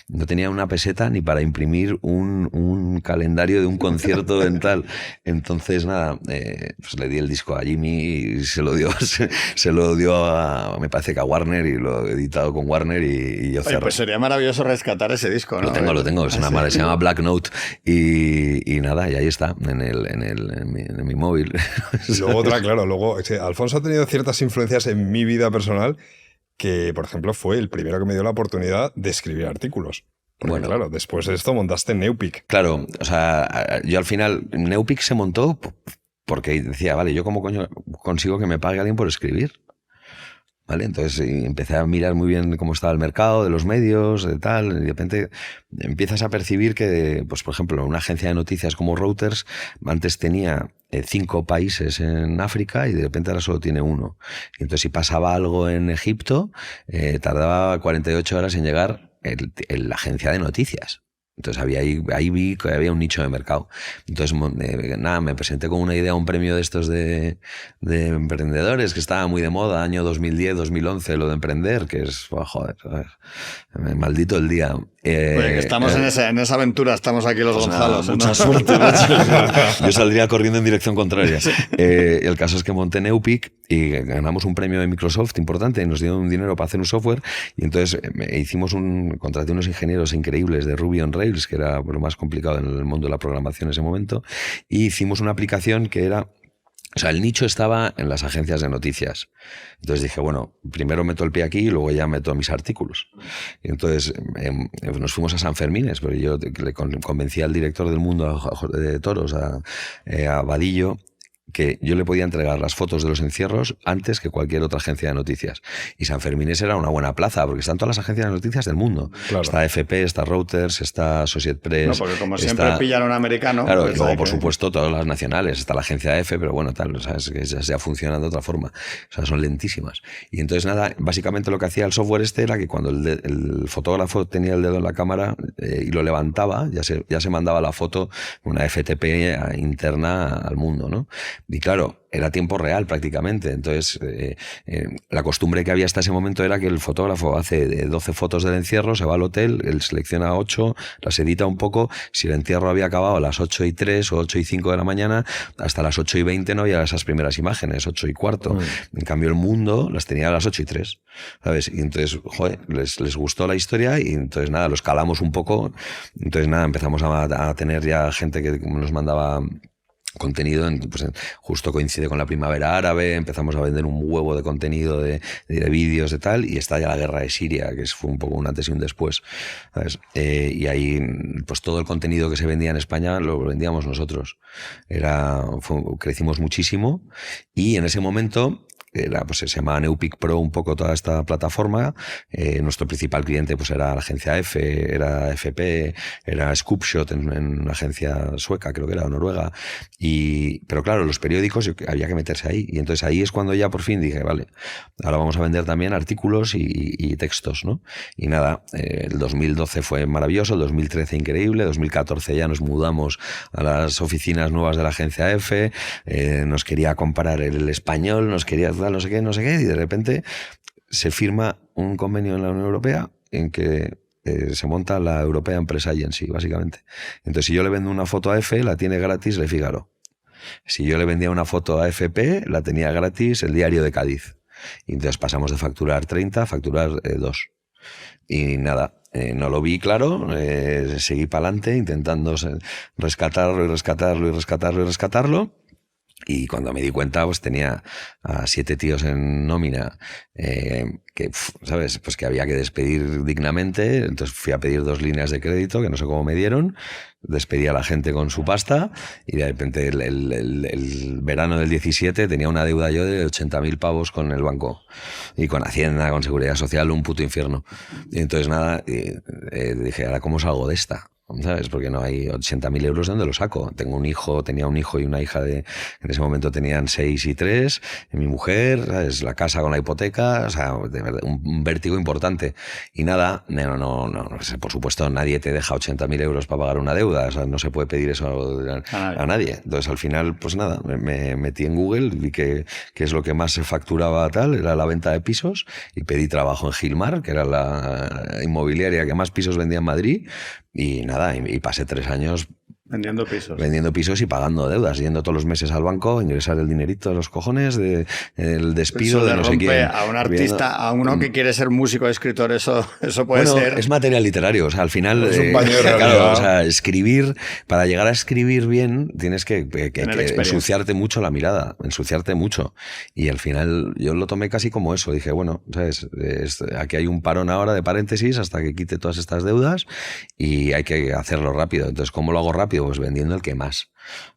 no tenía una peseta ni para imprimir un calendario de un concierto en tal. Entonces, nada, pues le di el disco a Jimmy y se lo dio a, me parece que a Warner, y lo he editado con Warner y yo cerré. Oye, pues sería maravilloso rescatar ese disco, ¿no? Lo tengo, es una madre, se llama Black Note y nada, y ahí está, en mi móvil. Luego luego, Alfonso ha tenido ciertas influencias en mi vida personal que, por ejemplo, fue el primero que me dio la oportunidad de escribir artículos. Porque, bueno, claro, después de esto montaste Neupic. Claro, o sea, yo al final, Neupic se montó porque decía, vale, ¿yo cómo coño consigo que me pague alguien por escribir? ¿Vale? Entonces empecé a mirar muy bien cómo estaba el mercado de los medios, de tal, y de repente empiezas a percibir que, pues por ejemplo, una agencia de noticias como Reuters antes tenía 5 países en África y de repente ahora solo tiene 1. Y entonces si pasaba algo en Egipto, tardaba 48 horas en llegar la agencia de noticias. Entonces ahí vi que había un nicho de mercado. Entonces, nada, me presenté con una idea a un premio de estos de emprendedores que estaba muy de moda, año 2010, 2011, lo de emprender, que es, joder, maldito el día. Oye, que estamos en esa aventura, estamos aquí los pues Gonzalos. Nada, mucha suerte, macho. Yo saldría corriendo en dirección contraria. Sí. El caso es que monté Neupic y ganamos un premio de Microsoft importante y nos dieron un dinero para hacer un software y entonces contraté unos ingenieros increíbles de Ruby on Rails, que era lo más complicado en el mundo de la programación en ese momento, y hicimos una aplicación que era... O sea, el nicho estaba en las agencias de noticias. Entonces dije, bueno, primero meto el pie aquí y luego ya meto mis artículos. Y entonces nos fuimos a San Fermines, pero yo le convencí al director del Mundo de Toros, a Vadillo, que yo le podía entregar las fotos de los encierros antes que cualquier otra agencia de noticias. Y San Fermines era una buena plaza, porque están todas las agencias de noticias del mundo. Claro. Está FP, está Reuters, está Associated Press. No, porque como siempre pillan a un americano. Claro, pues y luego, por supuesto, todas las nacionales. Está la agencia F, pero bueno, tal, ¿sabes? Que ya funcionan de otra forma. O sea, son lentísimas. Y entonces, nada, básicamente lo que hacía el software era que cuando el fotógrafo tenía el dedo en la cámara y lo levantaba, ya se mandaba la foto, una FTP interna al mundo, ¿no? Y claro, era tiempo real prácticamente. Entonces, la costumbre que había hasta ese momento era que el fotógrafo hace 12 fotos del encierro, se va al hotel, él selecciona 8, las edita un poco. Si el encierro había acabado a las 8:03 o 8:05 de la mañana, hasta las 8:20 no había esas primeras imágenes, 8:15. En cambio, el Mundo las tenía a las 8:03, ¿sabes? Y entonces, joder, les gustó la historia y entonces, nada, los calamos un poco. Entonces, nada, empezamos a tener ya gente que nos mandaba contenido, justo coincide con la primavera árabe, empezamos a vender un huevo de contenido de vídeos de tal, y está ya la guerra de Siria, que fue un poco un antes y un después, ¿sabes? Y ahí pues todo el contenido que se vendía en España lo vendíamos nosotros. Crecimos muchísimo y en ese momento se llamaba Neupic Pro un poco toda esta plataforma. Nuestro principal cliente pues era la agencia F, era FP, era Scoopshot en una agencia sueca, creo que era, o noruega. Pero claro, los periódicos había que meterse ahí. Y entonces ahí es cuando ya por fin dije, vale, ahora vamos a vender también artículos y textos, ¿no? Y nada, el 2012 fue maravilloso, el 2013 increíble, 2014 ya nos mudamos a las oficinas nuevas de la agencia F, nos quería comparar el español, nos quería no sé qué, y de repente se firma un convenio en la Unión Europea en que se monta la European Press Agency, básicamente. Entonces, si yo le vendo una foto a F, la tiene gratis Le Figaro. Si yo le vendía una foto a FP, la tenía gratis el Diario de Cádiz. Y entonces pasamos de facturar 30 a facturar 2. Y nada, no lo vi claro, seguí para adelante intentando rescatarlo. Y cuando me di cuenta, pues tenía a 7 tíos en nómina que, ¿sabes? Pues que había que despedir dignamente. Entonces fui a pedir 2 líneas de crédito, que no sé cómo me dieron. Despedí a la gente con su pasta y de repente el verano del 17 tenía una deuda yo de 80.000 pavos con el banco y con Hacienda, con Seguridad Social, un puto infierno. Y entonces nada, dije, ¿ahora cómo salgo de esta? ¿Sabes? Porque no hay 80.000 euros, ¿de dónde lo saco? Tenía un hijo y una hija en ese momento tenían 6 y 3, mi mujer, ¿sabes? La casa con la hipoteca, o sea, de verdad, un vértigo importante. Y nada, no, por supuesto nadie te deja 80.000 euros para pagar una deuda, o sea, no se puede pedir eso a nadie. Entonces al final, pues nada, me metí en Google, vi que es lo que más se facturaba tal, era la venta de pisos, y pedí trabajo en Gilmar, que era la inmobiliaria que más pisos vendía en Madrid. Y nada, y pasé 3 años vendiendo pisos y pagando deudas, yendo todos los meses al banco, ingresar el dinerito de los cojones, del despido, de no sé quién. A un artista, a uno que quiere ser músico o escritor, eso puede ser. Es material literario, o sea, al final. Es un paño de realidad. Claro, o sea, escribir, para llegar a escribir bien, tienes que ensuciarte mucho la mirada, ensuciarte mucho. Y al final yo lo tomé casi como eso. Dije, bueno, ¿sabes? Aquí hay un parón ahora de paréntesis hasta que quite todas estas deudas y hay que hacerlo rápido. Entonces, ¿cómo lo hago rápido? Pues vendiendo el que más.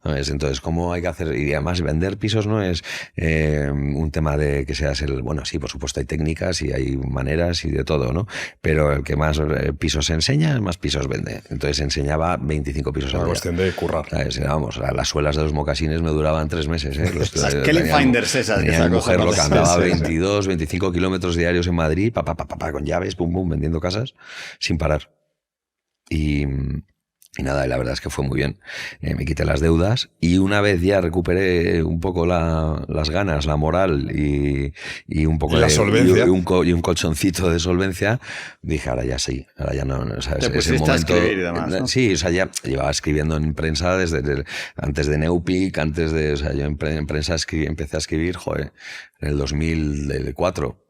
¿Sabes? Entonces, ¿cómo hay que hacer? Y además, vender pisos no es un tema de que seas bueno, sí, por supuesto hay técnicas y hay maneras y de todo, ¿no? Pero el que más pisos enseña, más pisos vende. Entonces enseñaba 25 pisos al día. Es cuestión de currar. ¿Sabes? Vamos, las suelas de los mocasines me duraban 3 meses. Las Kelly Finders esas. Tenía mi mujer lo que andaba 22, 25 kilómetros diarios en Madrid, con llaves, pum, pum, vendiendo casas, sin parar. Y Y nada, y la verdad es que fue muy bien. Me quité las deudas y una vez ya recuperé un poco las ganas, la moral y un poco ¿Y la solvencia? y un colchoncito de solvencia, dije, ahora ya sí, ahora ya no. O sea, Te ese pusiste momento, a escribir y demás, ¿no? Sí, o sea, ya llevaba escribiendo en prensa antes de Neupic, o sea, yo en prensa empecé a escribir, joder, en el 2004.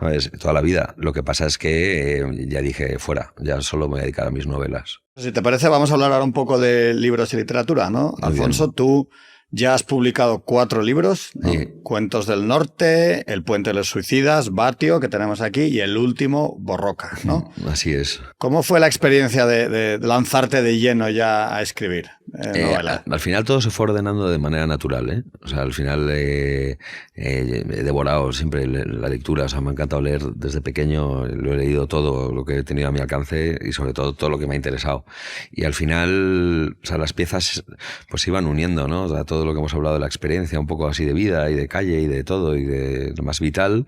¿Sabes? Toda la vida. Lo que pasa es que ya dije, fuera, ya solo me voy a dedicar a mis novelas. Si te parece, vamos a hablar ahora un poco de libros y literatura, ¿no? Muy Alfonso, bien. tú ya has publicado 4 libros, ¿no? Sí. Cuentos del Norte, El puente de los suicidas, Batio, que tenemos aquí, y el último, Borroca, ¿no? Así es. ¿Cómo fue la experiencia de lanzarte de lleno ya a escribir novela? Al final todo se fue ordenando de manera natural, ¿eh? O sea, al final he devorado siempre la lectura, o sea, me ha encantado leer desde pequeño, lo he leído todo lo que he tenido a mi alcance y sobre todo lo que me ha interesado. Y al final, o sea, las piezas pues se iban uniendo, ¿no? O sea, todo lo que hemos hablado de la experiencia, un poco así de vida y de calle y de todo y de lo más vital,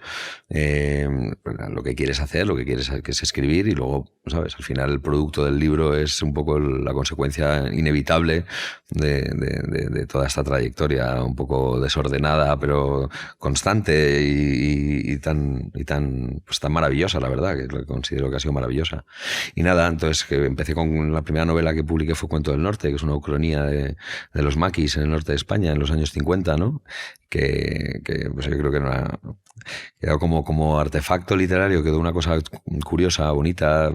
lo que quieres hacer, lo que quieres que es escribir y luego, ¿sabes? Al final el producto del libro es un poco la consecuencia inevitable de toda esta trayectoria un poco desordenada pero constante y tan pues tan maravillosa, la verdad, que lo considero que ha sido maravillosa. Y nada, entonces que empecé con la primera novela que publiqué fue Cuento del Norte, que es una ucronía de los maquis en el norte de España en los años 50, ¿no? Que pues yo creo que quedó como artefacto literario, quedó una cosa curiosa, bonita,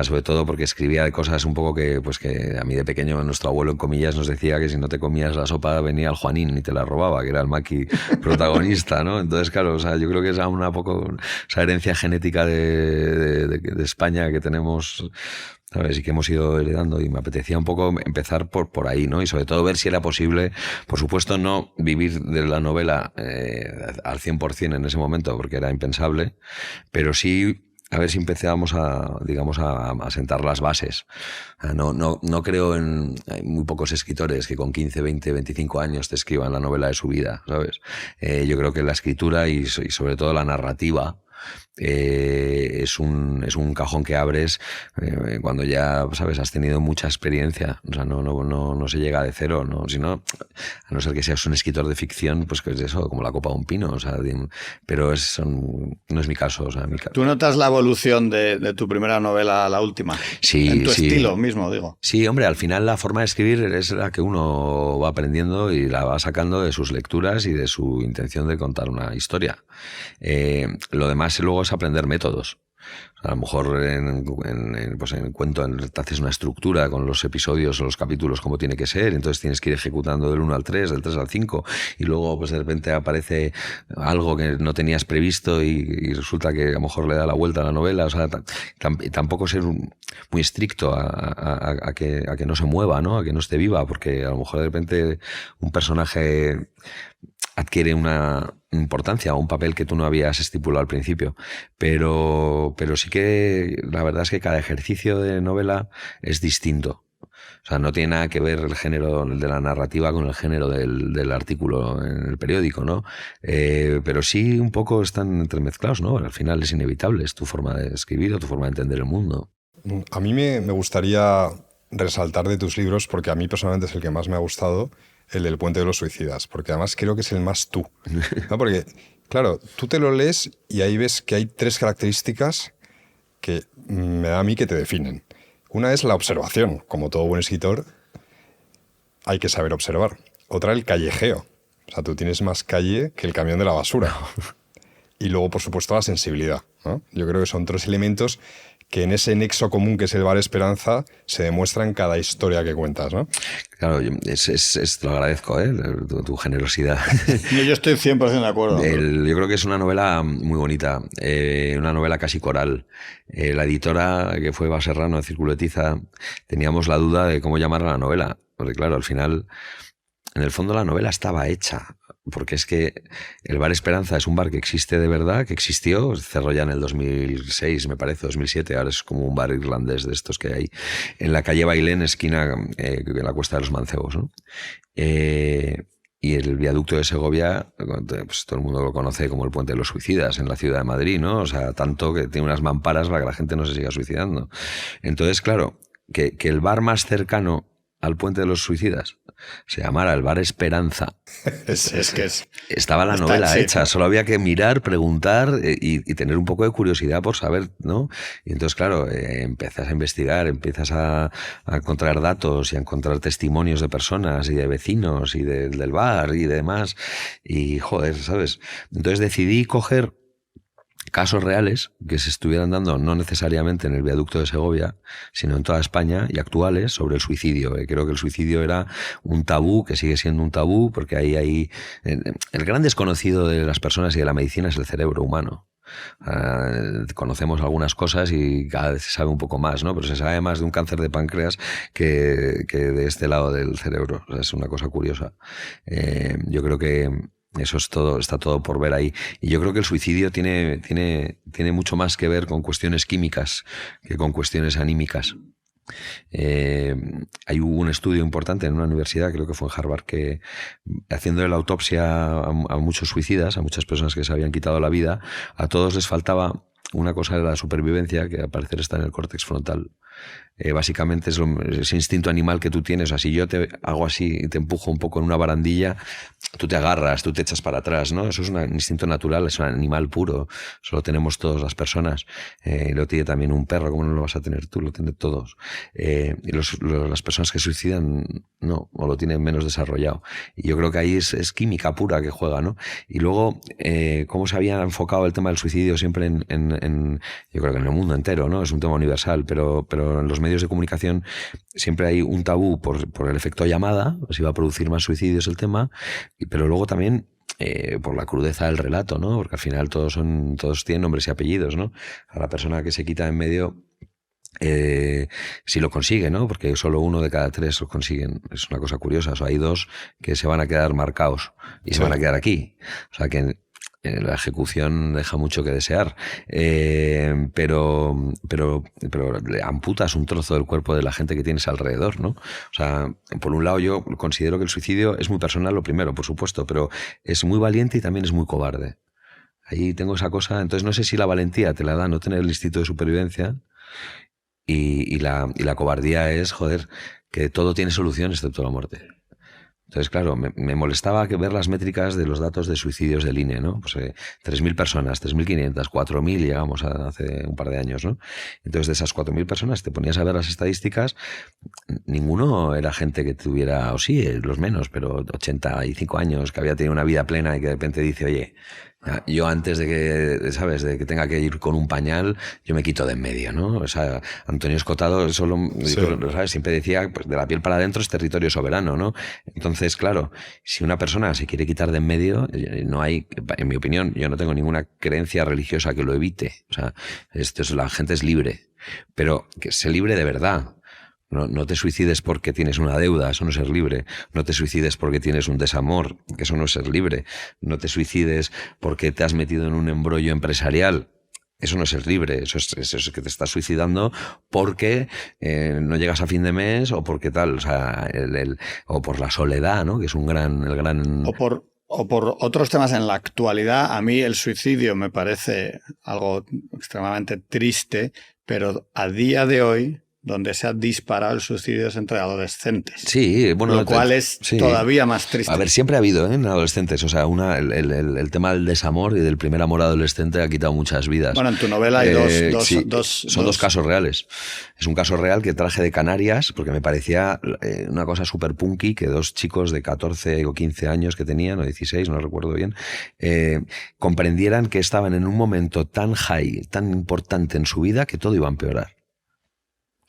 sobre todo porque escribía de cosas un poco que a mí de pequeño nuestro abuelo en comillas nos decía que si no te comías la sopa venía el Juanín y te la robaba, que era el maqui protagonista, ¿no? Entonces, claro, o sea, yo creo que es una poco esa herencia genética de España que tenemos, ¿sabes? Y que hemos ido heredando y me apetecía un poco empezar por ahí, ¿no? Y sobre todo ver si era posible, por supuesto no vivir de la novela al 100% en ese momento porque era impensable, pero sí a ver si empezábamos a sentar las bases. No creo hay muy pocos escritores que con 15, 20, 25 años te escriban la novela de su vida, ¿sabes? Yo creo que la escritura y sobre todo la narrativa es un cajón que abres cuando ya, ¿sabes? Has tenido mucha experiencia. O sea, no se llega de cero, ¿no? Sino, a no ser que seas un escritor de ficción, pues que es eso, como la copa de un pino. O sea, pero no es mi caso. O sea, ¿Tú notas la evolución de tu primera novela a la última? Sí, en tu sí. estilo mismo, digo. Sí, hombre, al final la forma de escribir es la que uno va aprendiendo y la va sacando de sus lecturas y de su intención de contar una historia. Lo demás luego es aprender métodos. O sea, a lo mejor en cuento te haces una estructura con los episodios o los capítulos como tiene que ser, entonces tienes que ir ejecutando del 1 al 3, del 3 al 5 y luego pues de repente aparece algo que no tenías previsto y resulta que a lo mejor le da la vuelta a la novela. O sea, tampoco ser muy estricto a que no se mueva, ¿no? A que no esté viva, porque a lo mejor de repente un personaje adquiere una importancia o un papel que tú no habías estipulado al principio, pero sí que la verdad es que cada ejercicio de novela es distinto. O sea, no tiene nada que ver el género de la narrativa con el género del artículo en el periódico, ¿no? Pero sí un poco están entremezclados, ¿no? Al final es inevitable, es tu forma de escribir o tu forma de entender el mundo. A mí me gustaría resaltar de tus libros, porque a mí personalmente es el que más me ha gustado, el del puente de los suicidas, porque además creo que es el más tú, ¿no? Porque, claro, tú te lo lees y ahí ves que hay 3 características que me da a mí que te definen. Una es la observación. Como todo buen escritor, hay que saber observar. Otra, el callejeo. O sea, tú tienes más calle que el camión de la basura. Y luego, por supuesto, la sensibilidad, ¿no? Yo creo que son 3 elementos que en ese nexo común que es el Bar Esperanza se demuestra en cada historia que cuentas, ¿no? Claro, te lo agradezco, tu generosidad. Yo estoy 100% de acuerdo. Yo creo que es una novela muy bonita, una novela casi coral. La editora, que fue Eva Serrano de Círculo de Tiza, teníamos la duda de cómo llamar a la novela, porque claro, al final, en el fondo la novela estaba hecha. Porque es que el Bar Esperanza es un bar que existe de verdad, que existió, cerró ya en el 2006, me parece, 2007, ahora es como un bar irlandés de estos que hay en la calle Bailén, esquina en la Cuesta de los Mancebos, ¿no? Y el viaducto de Segovia, pues todo el mundo lo conoce como el puente de los suicidas en la ciudad de Madrid, ¿no? O sea, tanto que tiene unas mamparas para que la gente no se siga suicidando. Entonces, claro, que el bar más cercano al Puente de los Suicidas se llamara el Bar Esperanza. Estaba la novela hecha, solo había que mirar, preguntar y tener un poco de curiosidad por saber, ¿no? Y entonces, claro, empiezas a investigar, empiezas a encontrar datos y a encontrar testimonios de personas y de vecinos y del bar y demás. Y, joder, ¿sabes? Entonces decidí coger casos reales que se estuvieran dando no necesariamente en el viaducto de Segovia, sino en toda España y actuales sobre el suicidio. Creo que el suicidio era un tabú, que sigue siendo un tabú, porque ahí hay... El gran desconocido de las personas y de la medicina es el cerebro humano. Conocemos algunas cosas y cada vez se sabe un poco más, ¿no? Pero se sabe más de un cáncer de páncreas que de este lado del cerebro. O sea, es una cosa curiosa. Yo creo que eso es todo, está todo por ver ahí. Y yo creo que el suicidio tiene mucho más que ver con cuestiones químicas que con cuestiones anímicas. Hay un estudio importante en una universidad, creo que fue en Harvard, que haciendo la autopsia a muchos suicidas, a muchas personas que se habían quitado la vida, a todos les faltaba una cosa de la supervivencia que al parecer está en el córtex frontal. Básicamente es ese instinto animal que tú tienes. O sea, si yo te hago así y te empujo un poco en una barandilla, tú te agarras, tú te echas para atrás, ¿no? Eso es un instinto natural, es un animal puro. Eso lo tenemos todas las personas. Lo tiene también un perro, ¿cómo no lo vas a tener tú? Lo tienen todos. Y las personas que suicidan, no, o lo tienen menos desarrollado. Y yo creo que ahí es química pura que juega, ¿no? Y luego, cómo se había enfocado el tema del suicidio siempre yo creo que en el mundo entero, ¿no? Es un tema universal, pero en los medios de comunicación siempre hay un tabú por el efecto llamada, si va a producir más suicidios el tema, pero luego también por la crudeza del relato, ¿no? Porque al final todos tienen nombres y apellidos, ¿no? A la persona que se quita en medio, si lo consigue, ¿no? Porque solo 1 de cada 3 lo consiguen. Es una cosa curiosa. O sea, hay 2 que se van a quedar marcados y se van a quedar aquí. O sea, que la ejecución deja mucho que desear, pero le amputas un trozo del cuerpo de la gente que tienes alrededor, ¿no? O sea, por un lado yo considero que el suicidio es muy personal, lo primero, por supuesto, pero es muy valiente y también es muy cobarde. Ahí tengo esa cosa. Entonces no sé si la valentía te la da no tener el instinto de supervivencia y la cobardía es, joder, que todo tiene solución excepto la muerte. Entonces, claro, me molestaba ver las métricas de los datos de suicidios del INE, ¿no? Pues 3.000 personas, 3.500, 4.000 llegamos hace un par de años, ¿no? Entonces, de esas 4.000 personas, te ponías a ver las estadísticas, ninguno era gente que tuviera, o sí, los menos, pero 85 años, que había tenido una vida plena y que de repente dice, oye, yo antes de que, ¿sabes?, de que tenga que ir con un pañal, yo me quito de en medio, ¿no? O sea, Antonio Escotado ¿sabes?, siempre decía, pues de la piel para adentro es territorio soberano, ¿no? Entonces, claro, si una persona se quiere quitar de en medio, no hay, en mi opinión, yo no tengo ninguna creencia religiosa que lo evite. O sea, la gente es libre, pero que se libre de verdad. No te suicides porque tienes una deuda, eso no es ser libre. No te suicides porque tienes un desamor, que eso no es ser libre. No te suicides porque te has metido en un embrollo empresarial. Eso no es ser libre, eso es que te estás suicidando porque no llegas a fin de mes o porque tal, o sea, o por la soledad, ¿no? Que es el gran... O por otros temas en la actualidad. A mí el suicidio me parece algo extremadamente triste, pero a día de hoy, donde se ha disparado el suicidio es entre adolescentes. Sí, bueno, lo cual es todavía más triste. A ver, siempre ha habido en adolescentes, o sea, el tema del desamor y del primer amor adolescente ha quitado muchas vidas. Bueno, en tu novela hay son dos casos reales. Es un caso real que traje de Canarias porque me parecía una cosa súper punky que 2 chicos de 14 o 15 años que tenían, o 16, no recuerdo bien, comprendieran que estaban en un momento tan high, tan importante en su vida que todo iba a empeorar.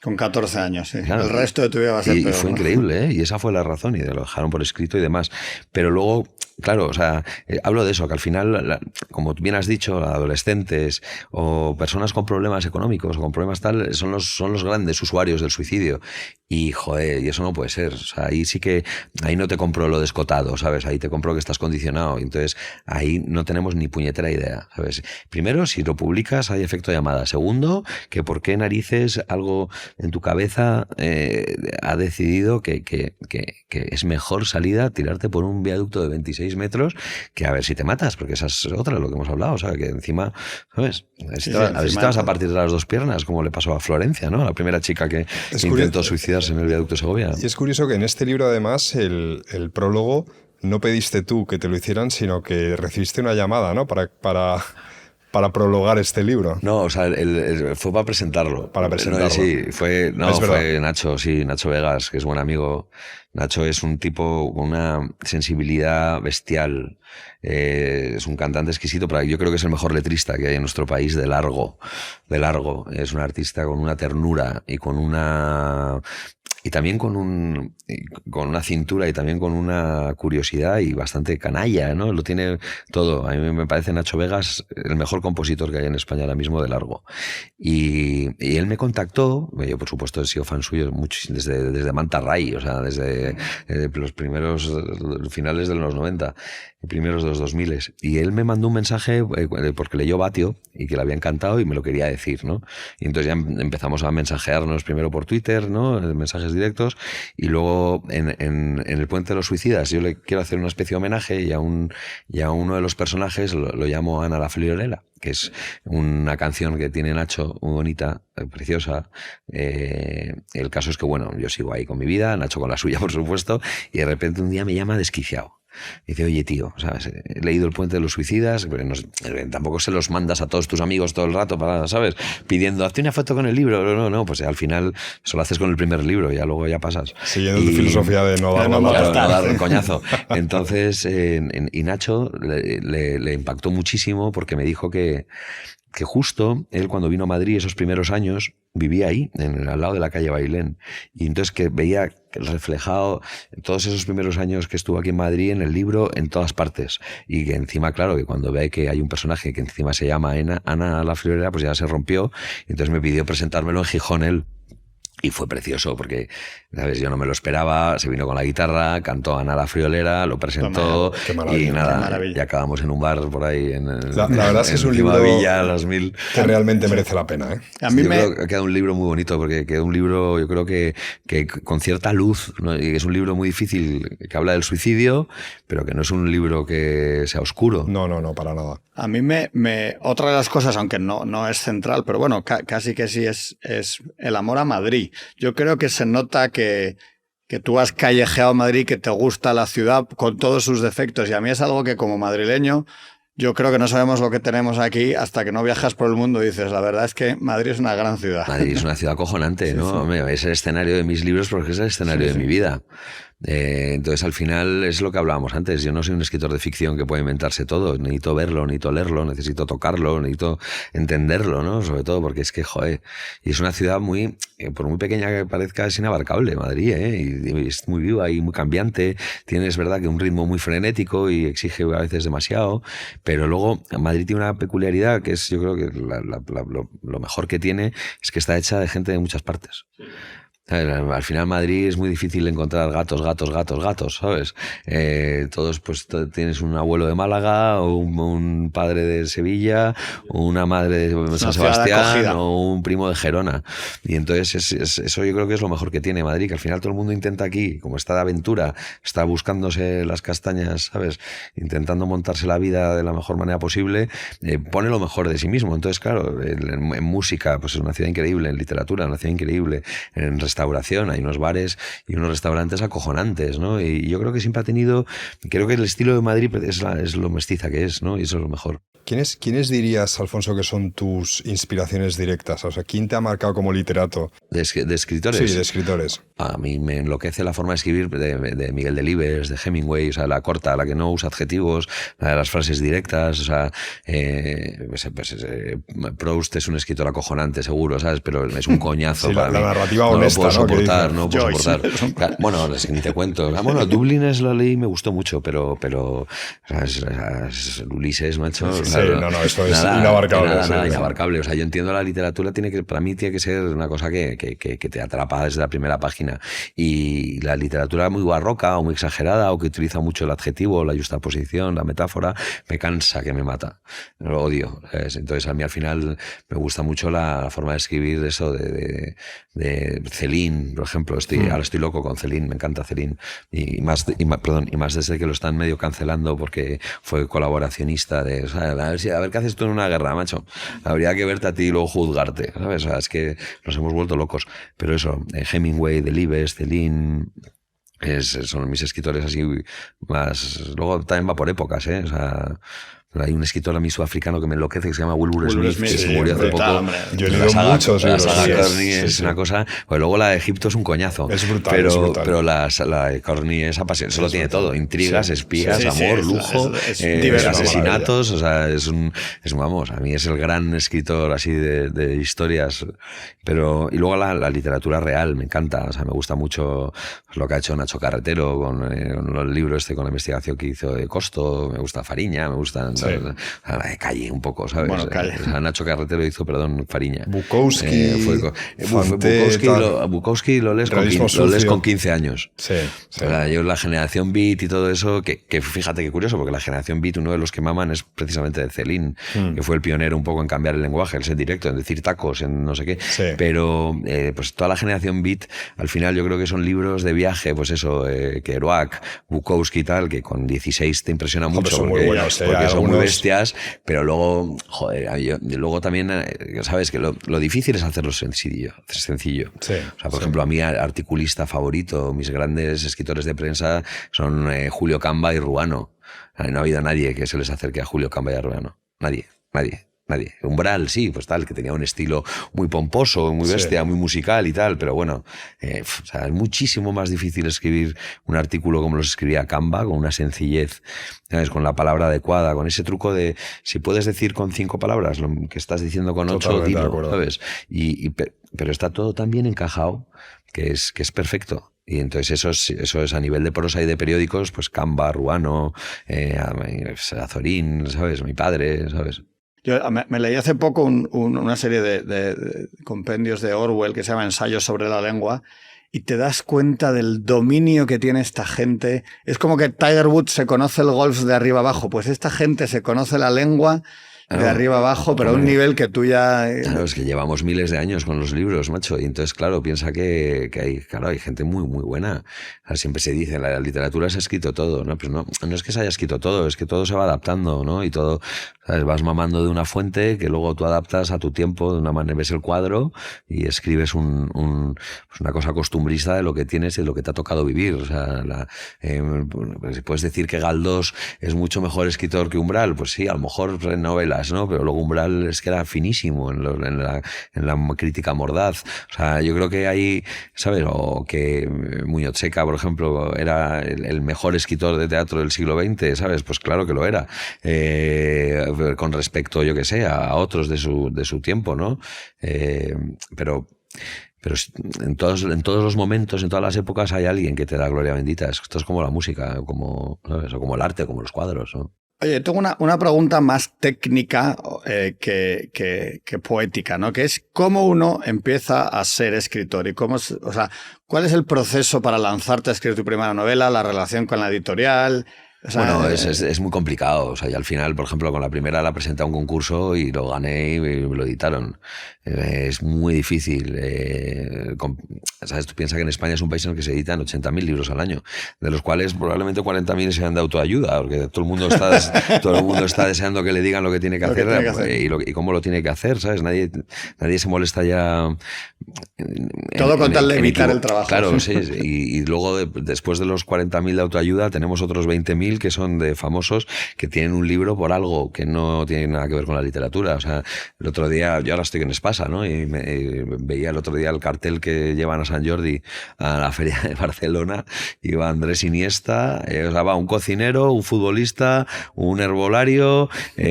Con 14 años, sí. Claro, el resto de tu vida va a ser peor. Y fue increíble, ¿eh? Y esa fue la razón, y lo dejaron por escrito y demás. Pero luego, claro, o sea, hablo de eso, que al final, como bien has dicho, adolescentes o personas con problemas económicos o con problemas tal, son los grandes usuarios del suicidio. Y, joder, y eso no puede ser. O sea, ahí no te compro lo de Escotado, ¿sabes? Ahí te compro que estás condicionado. Y entonces, ahí no tenemos ni puñetera idea, ¿sabes? Primero, si lo publicas, hay efecto llamada. Segundo, que por qué narices algo en tu cabeza ha decidido que es mejor salida tirarte por un viaducto de 26 16 metros, que a ver si te matas, porque esa es otra, lo que hemos hablado, o sea, que encima, ¿sabes? A ver si te vas a partir de las dos piernas, como le pasó a Florencia, ¿no? La primera chica que intentó suicidarse en el viaducto de Segovia. Y es curioso que en este libro, además, el prólogo no pediste tú que te lo hicieran, sino que recibiste una llamada, ¿no? Para prologar este libro. No, o sea, fue para presentarlo. Para presentarlo. No, sí, fue Nacho, sí, Nacho Vegas, que es buen amigo. Nacho es un tipo con una sensibilidad bestial. Es un cantante exquisito, pero yo creo que es el mejor letrista que hay en nuestro país de largo. De largo. Es un artista con una ternura y con una... Y también con una cintura y también con una curiosidad y bastante canalla, ¿no? Lo tiene todo. A mí me parece Nacho Vegas el mejor compositor que hay en España ahora mismo de largo. Y él me contactó, yo por supuesto he sido fan suyo desde Manta Ray, o sea, desde los primeros finales de los 90, primeros de los 2000. Y él me mandó un mensaje porque leyó Batio y que le había encantado y me lo quería decir, ¿no? Y entonces ya empezamos a mensajearnos primero por Twitter, ¿no? Mensajes directos, y luego en el Puente de los Suicidas yo le quiero hacer una especie de homenaje y a uno de los personajes lo llamo Ana la Friolera, que es una canción que tiene Nacho muy bonita, preciosa. El caso es que, bueno, yo sigo ahí con mi vida, Nacho con la suya, por supuesto, y de repente un día me llama desquiciado. Dice, oye, tío, ¿sabes? He leído El Puente de los Suicidas, pero tampoco se los mandas a todos tus amigos todo el rato, ¿sabes? Pidiendo, hazte una foto con el libro. No, pues al final eso lo haces con el primer libro, ya luego ya pasas. Siguiendo tu filosofía de no dar un coñazo. Entonces, y Nacho le impactó muchísimo porque me dijo que justo él cuando vino a Madrid esos primeros años vivía ahí, al lado de la calle Bailén, y entonces que veía reflejado todos esos primeros años que estuvo aquí en Madrid en el libro en todas partes, y que encima, claro, que cuando ve que hay un personaje que encima se llama Ana la Friolera, pues ya se rompió, y entonces me pidió presentármelo en Gijón él. Y fue precioso porque, ¿sabes? Yo no me lo esperaba, se vino con la guitarra, cantó Ana la Friolera, lo presentó y nada, y acabamos en un bar por ahí. La verdad es que es un libro Villa, a las 1000. Que realmente merece la pena, ¿eh? Creo que queda un libro muy bonito porque queda un libro, yo creo que con cierta luz, ¿no? Y es un libro muy difícil que habla del suicidio, pero que no es un libro que sea oscuro. No, para nada. A mí otra de las cosas, aunque no es central, pero bueno, casi que sí es el amor a Madrid. Yo creo que se nota que tú has callejeado Madrid, que te gusta la ciudad con todos sus defectos, y a mí es algo que como madrileño yo creo que no sabemos lo que tenemos aquí hasta que no viajas por el mundo y dices, la verdad es que Madrid es una gran ciudad. Madrid es una ciudad acojonante, ¿no? Sí. Es el escenario de mis libros porque es el escenario de mi vida. Entonces al final es lo que hablábamos antes, yo no soy un escritor de ficción que puede inventarse todo, necesito verlo, necesito leerlo, necesito tocarlo, necesito entenderlo, ¿no? Sobre todo porque es que, joder, y es una ciudad muy, por muy pequeña que parezca, es inabarcable, Madrid, y es muy viva y muy cambiante, tiene, es verdad, que un ritmo muy frenético y exige a veces demasiado, pero luego Madrid tiene una peculiaridad que es, yo creo que lo mejor que tiene es que está hecha de gente de muchas partes. Sí. Al final Madrid es muy difícil encontrar gatos, ¿sabes? Todos, pues tienes un abuelo de Málaga, o un padre de Sevilla, o una madre de San Sebastián, o un primo de Gerona. Y entonces eso yo creo que es lo mejor que tiene Madrid, que al final todo el mundo intenta aquí, como está de aventura, está buscándose las castañas, ¿sabes? Intentando montarse la vida de la mejor manera posible, pone lo mejor de sí mismo. Entonces, claro, en música, pues es una ciudad increíble, en literatura, una ciudad increíble, en restauración, hay unos bares y unos restaurantes acojonantes, ¿no? Y yo creo que siempre ha tenido, creo que el estilo de Madrid es lo mestiza que es, ¿no? Y eso es lo mejor. ¿Quiénes dirías, Alfonso, que son tus inspiraciones directas? O sea, ¿quién te ha marcado como literato? ¿De escritores? Sí, de escritores. A mí me enloquece la forma de escribir de Miguel Delibes, de Hemingway, o sea, la corta, la que no usa adjetivos, la de las frases directas, o sea, Proust es un escritor acojonante, seguro, ¿sabes? Pero es un coñazo sí, para mí. La narrativa honesta, no lo puedo soportar. Bueno, ni te cuento. Bueno, Dublín la leí, me gustó mucho, pero Ulises, macho. Sí, no, eso es inabarcable. Nada, inabarcable. O sea, yo entiendo la literatura, para mí tiene que ser una cosa que te atrapa desde la primera página. Y la literatura muy barroca o muy exagerada o que utiliza mucho el adjetivo, la justaposición, la metáfora, me cansa, que me mata. Lo odio. ¿Sabes? Entonces a mí al final me gusta mucho la forma de escribir eso de Celine, por ejemplo, ahora estoy loco con Celine, me encanta Celine. Y más desde que lo están medio cancelando porque fue colaboracionista de, o sea, a ver qué haces tú en una guerra, macho. Habría que verte a ti y luego juzgarte, ¿sabes? O sea, es que nos hemos vuelto locos. Pero eso, Hemingway, Delibes, Celine... son mis escritores así más... Luego también va por épocas, ¿eh? O sea, hay un escritor a mí sudafricano que me enloquece que se llama Wilbur Smith, que se murió hace poco. Yo he leído muchos libros. La saga Corny es una cosa... Pues luego la de Egipto es un coñazo. Es brutal, pero, es brutal. Pero la de Corny es apasionante. Eso lo tiene todo. Intrigas, espías, amor, lujo, asesinatos. O sea, vamos, a mí es el gran escritor así de historias. Pero, y luego la literatura real me encanta. O sea, me gusta mucho lo que ha hecho Nacho Carretero con el libro con la investigación que hizo de Costo. Me gusta Fariña, me gustan... La de Calle un poco, ¿sabes? Bueno, Calle. O sea, Nacho Carretero hizo, Fariña. Bukowski. Bukowski lo lees con 15 años. Sí. O sea, yo la generación Beat y todo eso, que fíjate qué curioso, porque la generación Beat, uno de los que maman es precisamente de Celine, que fue el pionero un poco en cambiar el lenguaje, el ser directo, en decir tacos, en no sé qué. Sí. Pero pues toda la generación Beat, al final yo creo que son libros de viaje, pues eso, Kerouac, Bukowski y tal, que con 16 te impresiona mucho, son muy buenos, porque son muy bestias, pero luego, joder, luego también, sabes que lo difícil es hacerlo sencillo. Sí, o sea, por ejemplo, a mí, articulista favorito, mis grandes escritores de prensa son Julio Camba y Ruano. No ha habido nadie que se les acerque a Julio Camba y a Ruano. Nadie. Umbral, sí, pues tal, que tenía un estilo muy pomposo, muy bestia, muy musical y tal, pero bueno, o sea, es muchísimo más difícil escribir un artículo como los escribía Camba, con una sencillez, ¿sabes? Con la palabra adecuada, con ese truco de si puedes decir con 5 palabras lo que estás diciendo con 8, dilo, ¿sabes? Pero está todo tan bien encajado que es perfecto. Y entonces eso es a nivel de prosa y de periódicos, pues Camba, Ruano, Azorín, ¿sabes? Mi padre, ¿sabes? Yo me leí hace poco una serie de compendios de Orwell que se llama Ensayos sobre la lengua, y te das cuenta del dominio que tiene esta gente. Es como que Tiger Woods se conoce el golf de arriba abajo, pues esta gente se conoce la lengua de arriba abajo, pero a un nivel que tú ya... Claro, es que llevamos miles de años con los libros, macho, y entonces, claro, piensa que hay gente muy, muy buena. O sea, siempre se dice, la literatura se ha escrito todo, ¿no? Pues no es que se haya escrito todo, es que todo se va adaptando, ¿no? Y todo, ¿sabes? Vas mamando de una fuente que luego tú adaptas a tu tiempo, de una manera, ves el cuadro y escribes pues una cosa costumbrista de lo que tienes y de lo que te ha tocado vivir. O sea, pues puedes decir que Galdós es mucho mejor escritor que Umbral, pues sí, a lo mejor en novelas, ¿no? Pero luego Umbral es que era finísimo en la crítica mordaz. O sea, yo creo que hay, ¿sabes? O que Muñoz Seca, por ejemplo, era el mejor escritor de teatro del siglo XX, ¿sabes? Pues claro que lo era. Con respecto, yo que sé, a otros de su tiempo, ¿no? Pero en todos los momentos, en todas las épocas hay alguien que te da gloria bendita. Esto es como la música, como, ¿sabes? O como el arte, como los cuadros, ¿no? Oye, tengo una pregunta más técnica que poética, ¿no? Que es cómo uno empieza a ser escritor y o sea, ¿cuál es el proceso para lanzarte a escribir tu primera novela, la relación con la editorial? O sea, bueno, es muy complicado. O sea, y al final, por ejemplo, con la primera la presenté a un concurso y lo gané y me lo editaron. Es muy difícil. ¿Sabes? Tú piensas que en España es un país en el que se editan 80.000 libros al año, de los cuales probablemente 40.000 sean de autoayuda, porque todo el mundo está deseando que le digan lo que tiene que hacer y cómo lo tiene que hacer, ¿sabes? Nadie se molesta ya. Todo con tal de evitar el trabajo. Claro, sí. Y luego, después de los 40.000 de autoayuda, tenemos otros 20.000 que son de famosos que tienen un libro por algo que no tiene nada que ver con la literatura. O sea, el otro día, yo ahora estoy en Espasa, ¿no? Y veía el otro día el cartel que llevan a San Jordi a la feria de Barcelona. Iba Andrés Iniesta, o sea, va un cocinero, un futbolista, un herbolario, yo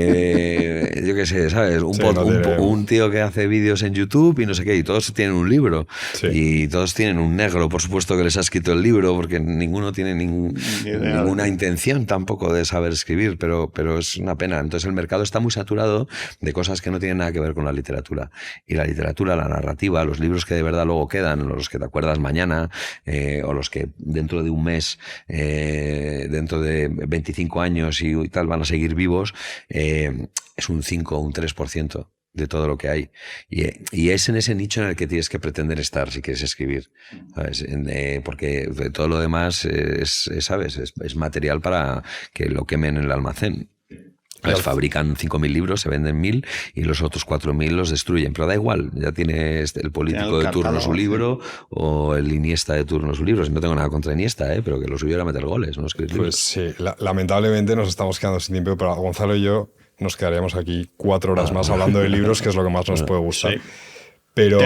qué sé, ¿sabes? Un tío que hace vídeos en YouTube y no sé qué, y todos tienen un libro. Sí. Y todos tienen un negro, por supuesto, que les ha escrito el libro, porque ninguno tiene ninguna intención tampoco de saber escribir, pero es una pena. Entonces el mercado está muy saturado de cosas que no tienen nada que ver con la literatura. Y la literatura, la narrativa, los libros que de verdad luego quedan, los que te acuerdas mañana, o los que dentro de un mes, dentro de 25 años y tal van a seguir vivos, es un 5 o un 3%. de todo lo que hay. Y es en ese nicho en el que tienes que pretender estar si quieres escribir, ¿sabes? Porque todo lo demás ¿sabes? Es material para que lo quemen en el almacén. Fabrican 5.000 libros, se venden 1.000 y los otros 4.000 los destruyen. Pero da igual, ya tiene el político de turno su libro o el Iniesta de turno su libro. No tengo nada contra Iniesta, pero que lo suyo era meter goles, no escribir libros. Pues sí, lamentablemente nos estamos quedando sin tiempo, pero Gonzalo y yo nos quedaríamos aquí 4 horas más hablando de libros, que es lo que más nos puede gustar. Sí. Pero...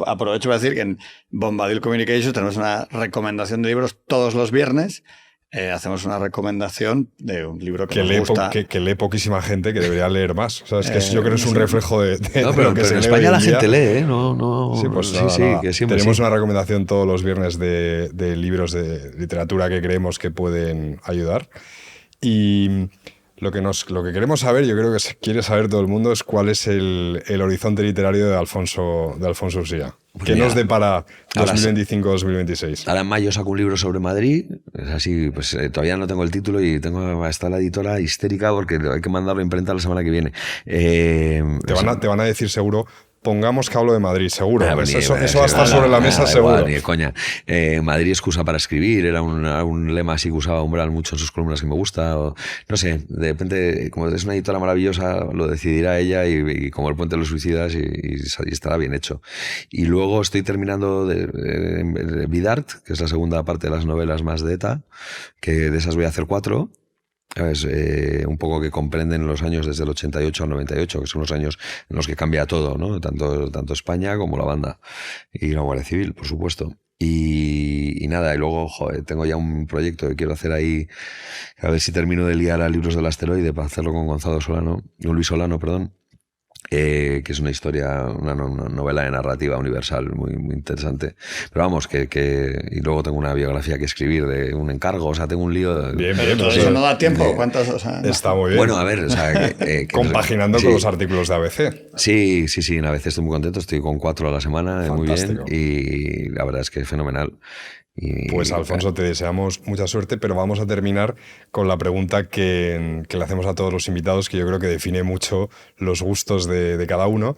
aprovecho para decir que en Bombadil Communications tenemos una recomendación de libros todos los viernes. Hacemos una recomendación de un libro que nos gusta. Que lee poquísima gente, que debería leer más. O sea, es que yo creo que es un reflejo de no, pero, lo que pero se en lee España hoy la en día. gente lee, No. Sí, pues sí, que siempre tenemos una recomendación todos los viernes de libros de literatura que creemos que pueden ayudar. Y lo que queremos saber, yo creo que quiere saber todo el mundo, es cuál es el horizonte literario de Alfonso Ursía. Pues ¿Qué nos depara 2025-2026? Ahora en mayo saco un libro sobre Madrid, es así, pues todavía no tengo el título y está la editora histérica porque hay que mandarlo a imprenta la semana que viene. Te van a decir seguro... Pongamos que hablo de Madrid, seguro. Eso va a estar sobre la mesa, seguro. Igual, ni de coña. Madrid excusa para escribir, era un lema así que usaba Umbral mucho en sus columnas que me gusta. No sé, de repente, como es una editora maravillosa, lo decidirá ella y como el puente de los suicidas y estará bien hecho. Y luego estoy terminando de Vidart, que es la segunda parte de las novelas más de ETA, que de esas voy a hacer 4. ¿Sabes? Un poco que comprenden los años desde el 88 al 98, que son los años en los que cambia todo, ¿no? Tanto España como la banda y la Guardia Civil, por supuesto. Y nada, y luego tengo ya un proyecto que quiero hacer ahí, a ver si termino de liar a Libros del Asteroide para hacerlo con Luis Solano, perdón. Que es una historia, una novela de narrativa universal muy, muy interesante. Pero vamos, y luego tengo una biografía que escribir de un encargo, o sea, tengo un lío. Bien, todo eso no da tiempo. Está muy bien. Bueno, a ver, o sea, compaginando con los artículos de ABC. Sí, en ABC estoy muy contento, estoy con 4 a la semana, fantástico. Muy bien, y la verdad es que es fenomenal. Pues Alfonso, te deseamos mucha suerte, pero vamos a terminar con la pregunta que le hacemos a todos los invitados, que yo creo que define mucho los gustos de cada uno,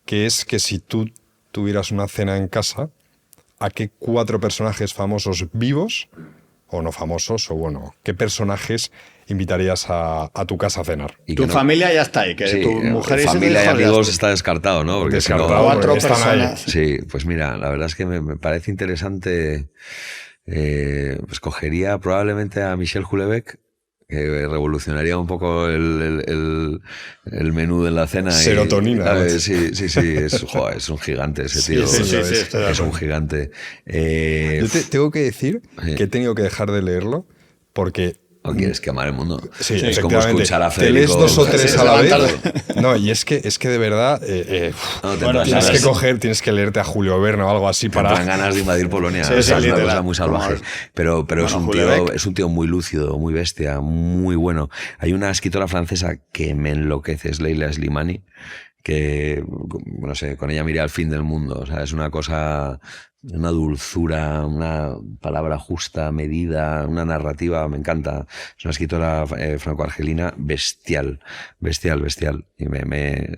que es que si tú tuvieras una cena en casa, ¿a qué 4 personajes famosos vivos, o no famosos, o bueno, qué personajes invitarías a tu casa a cenar? Y tu familia ya está ahí, que tu mujer y familia y amigos está descartado, ¿no? Porque descartado, 4 personas. Sí, pues mira, la verdad es que me parece interesante. Pues cogería probablemente a Michel Houellebecq, que revolucionaría un poco el menú de la cena. Serotonina. Sí, es un gigante ese tío. Sí, es un gigante. Yo tengo que decir que he tenido que dejar de leerlo porque... ¿O quieres quemar el mundo? Sí, es como escuchar a Federico. Te lees 2 o 3 a la vez. No, y es que de verdad tienes que leerte a Julio Verne o algo así para... Te dan ganas de invadir Polonia. Es una cosa muy salvaje. Pero es un tío muy lúcido, muy bestia, muy bueno. Hay una escritora francesa que me enloquece, es Leila Slimani, que, no sé, con ella miré al fin del mundo. O sea, es una cosa... Una dulzura, una palabra justa, medida, una narrativa, me encanta. Es una escritora franco-argelina bestial. Y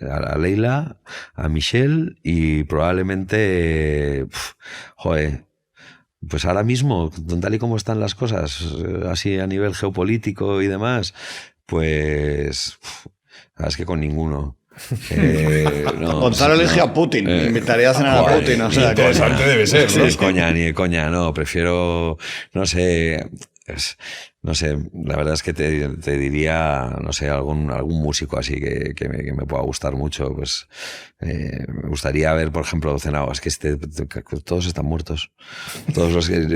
a Leila, a Michelle y probablemente, pues ahora mismo, tal y como están las cosas, así a nivel geopolítico y demás, pues, es que con ninguno. Gonzalo elige a Putin, invitaría a cenar a Putin. O sea, interesante debe ser, ¿no? Ni de coña, no, prefiero, no sé, la verdad es que te diría, no sé, algún músico así que me pueda gustar mucho. Pues me gustaría ver, por ejemplo, cenado. Es que todos están muertos.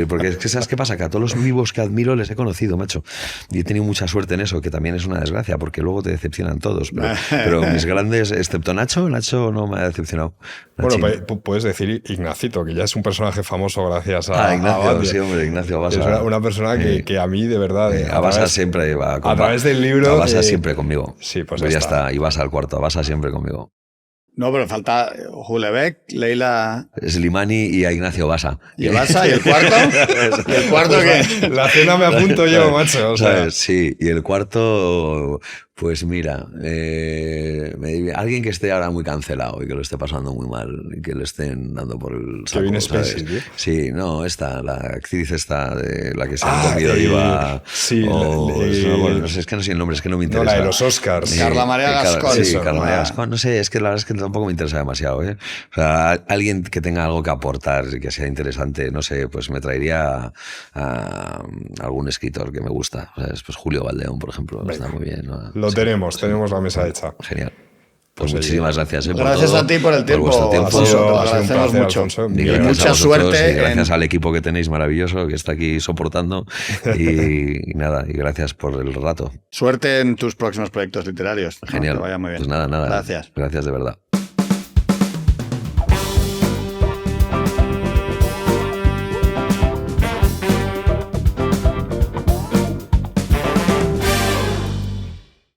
Porque es que, ¿sabes qué pasa? Que a todos los vivos que admiro les he conocido, macho. Y he tenido mucha suerte en eso, que también es una desgracia, porque luego te decepcionan todos. Pero mis grandes, excepto Nacho no me ha decepcionado. Bueno, puedes decir Ignacito, que ya es un personaje famoso gracias a Ignacio, sí, hombre, Ignacio Abasa. Es una persona que a mí, de verdad... Abasa siempre va a través del libro... Abasa siempre conmigo. Sí, pues ya está. Y vas al cuarto. Abasa siempre conmigo. No, pero falta Houellebecq, Leila... Slimani y a Ignacio Basa. ¿Y Basa? ¿Y el cuarto? ¿Y el cuarto qué? La cena me apunto yo, macho. O sea. Sí, y el cuarto... Pues mira, alguien que esté ahora muy cancelado y que lo esté pasando muy mal y que le estén dando por el saco. Kevin ¿sabes? Spacey, tío. Sí, no, la actriz de la que se han comido viva. sí, bueno, no sé, es que no sé el nombre, es que no me interesa. No, la de los Oscars. Carla María Gascón. Sí, Eso, Carla María Gascón. No sé, es que la verdad es que tampoco me interesa demasiado. O sea, alguien que tenga algo que aportar y que sea interesante, no sé, pues me traería a algún escritor que me gusta. O sea, pues Julio Valdeón, por ejemplo, está muy bien, ¿no? Lo tenemos la mesa hecha. Genial. Pues Pues muchísimas gracias. Gracias a ti por el tiempo. vuestro tiempo. Alfonso, te lo Ha sido un agradecemos placer, mucho. Alfonso. Y Y gracias mucha a vosotros, suerte. y gracias al equipo que tenéis maravilloso que está aquí soportando. Y nada, y gracias por el rato. Suerte en tus próximos proyectos literarios. Genial. Que vaya muy bien. Pues nada. Gracias. Gracias de verdad.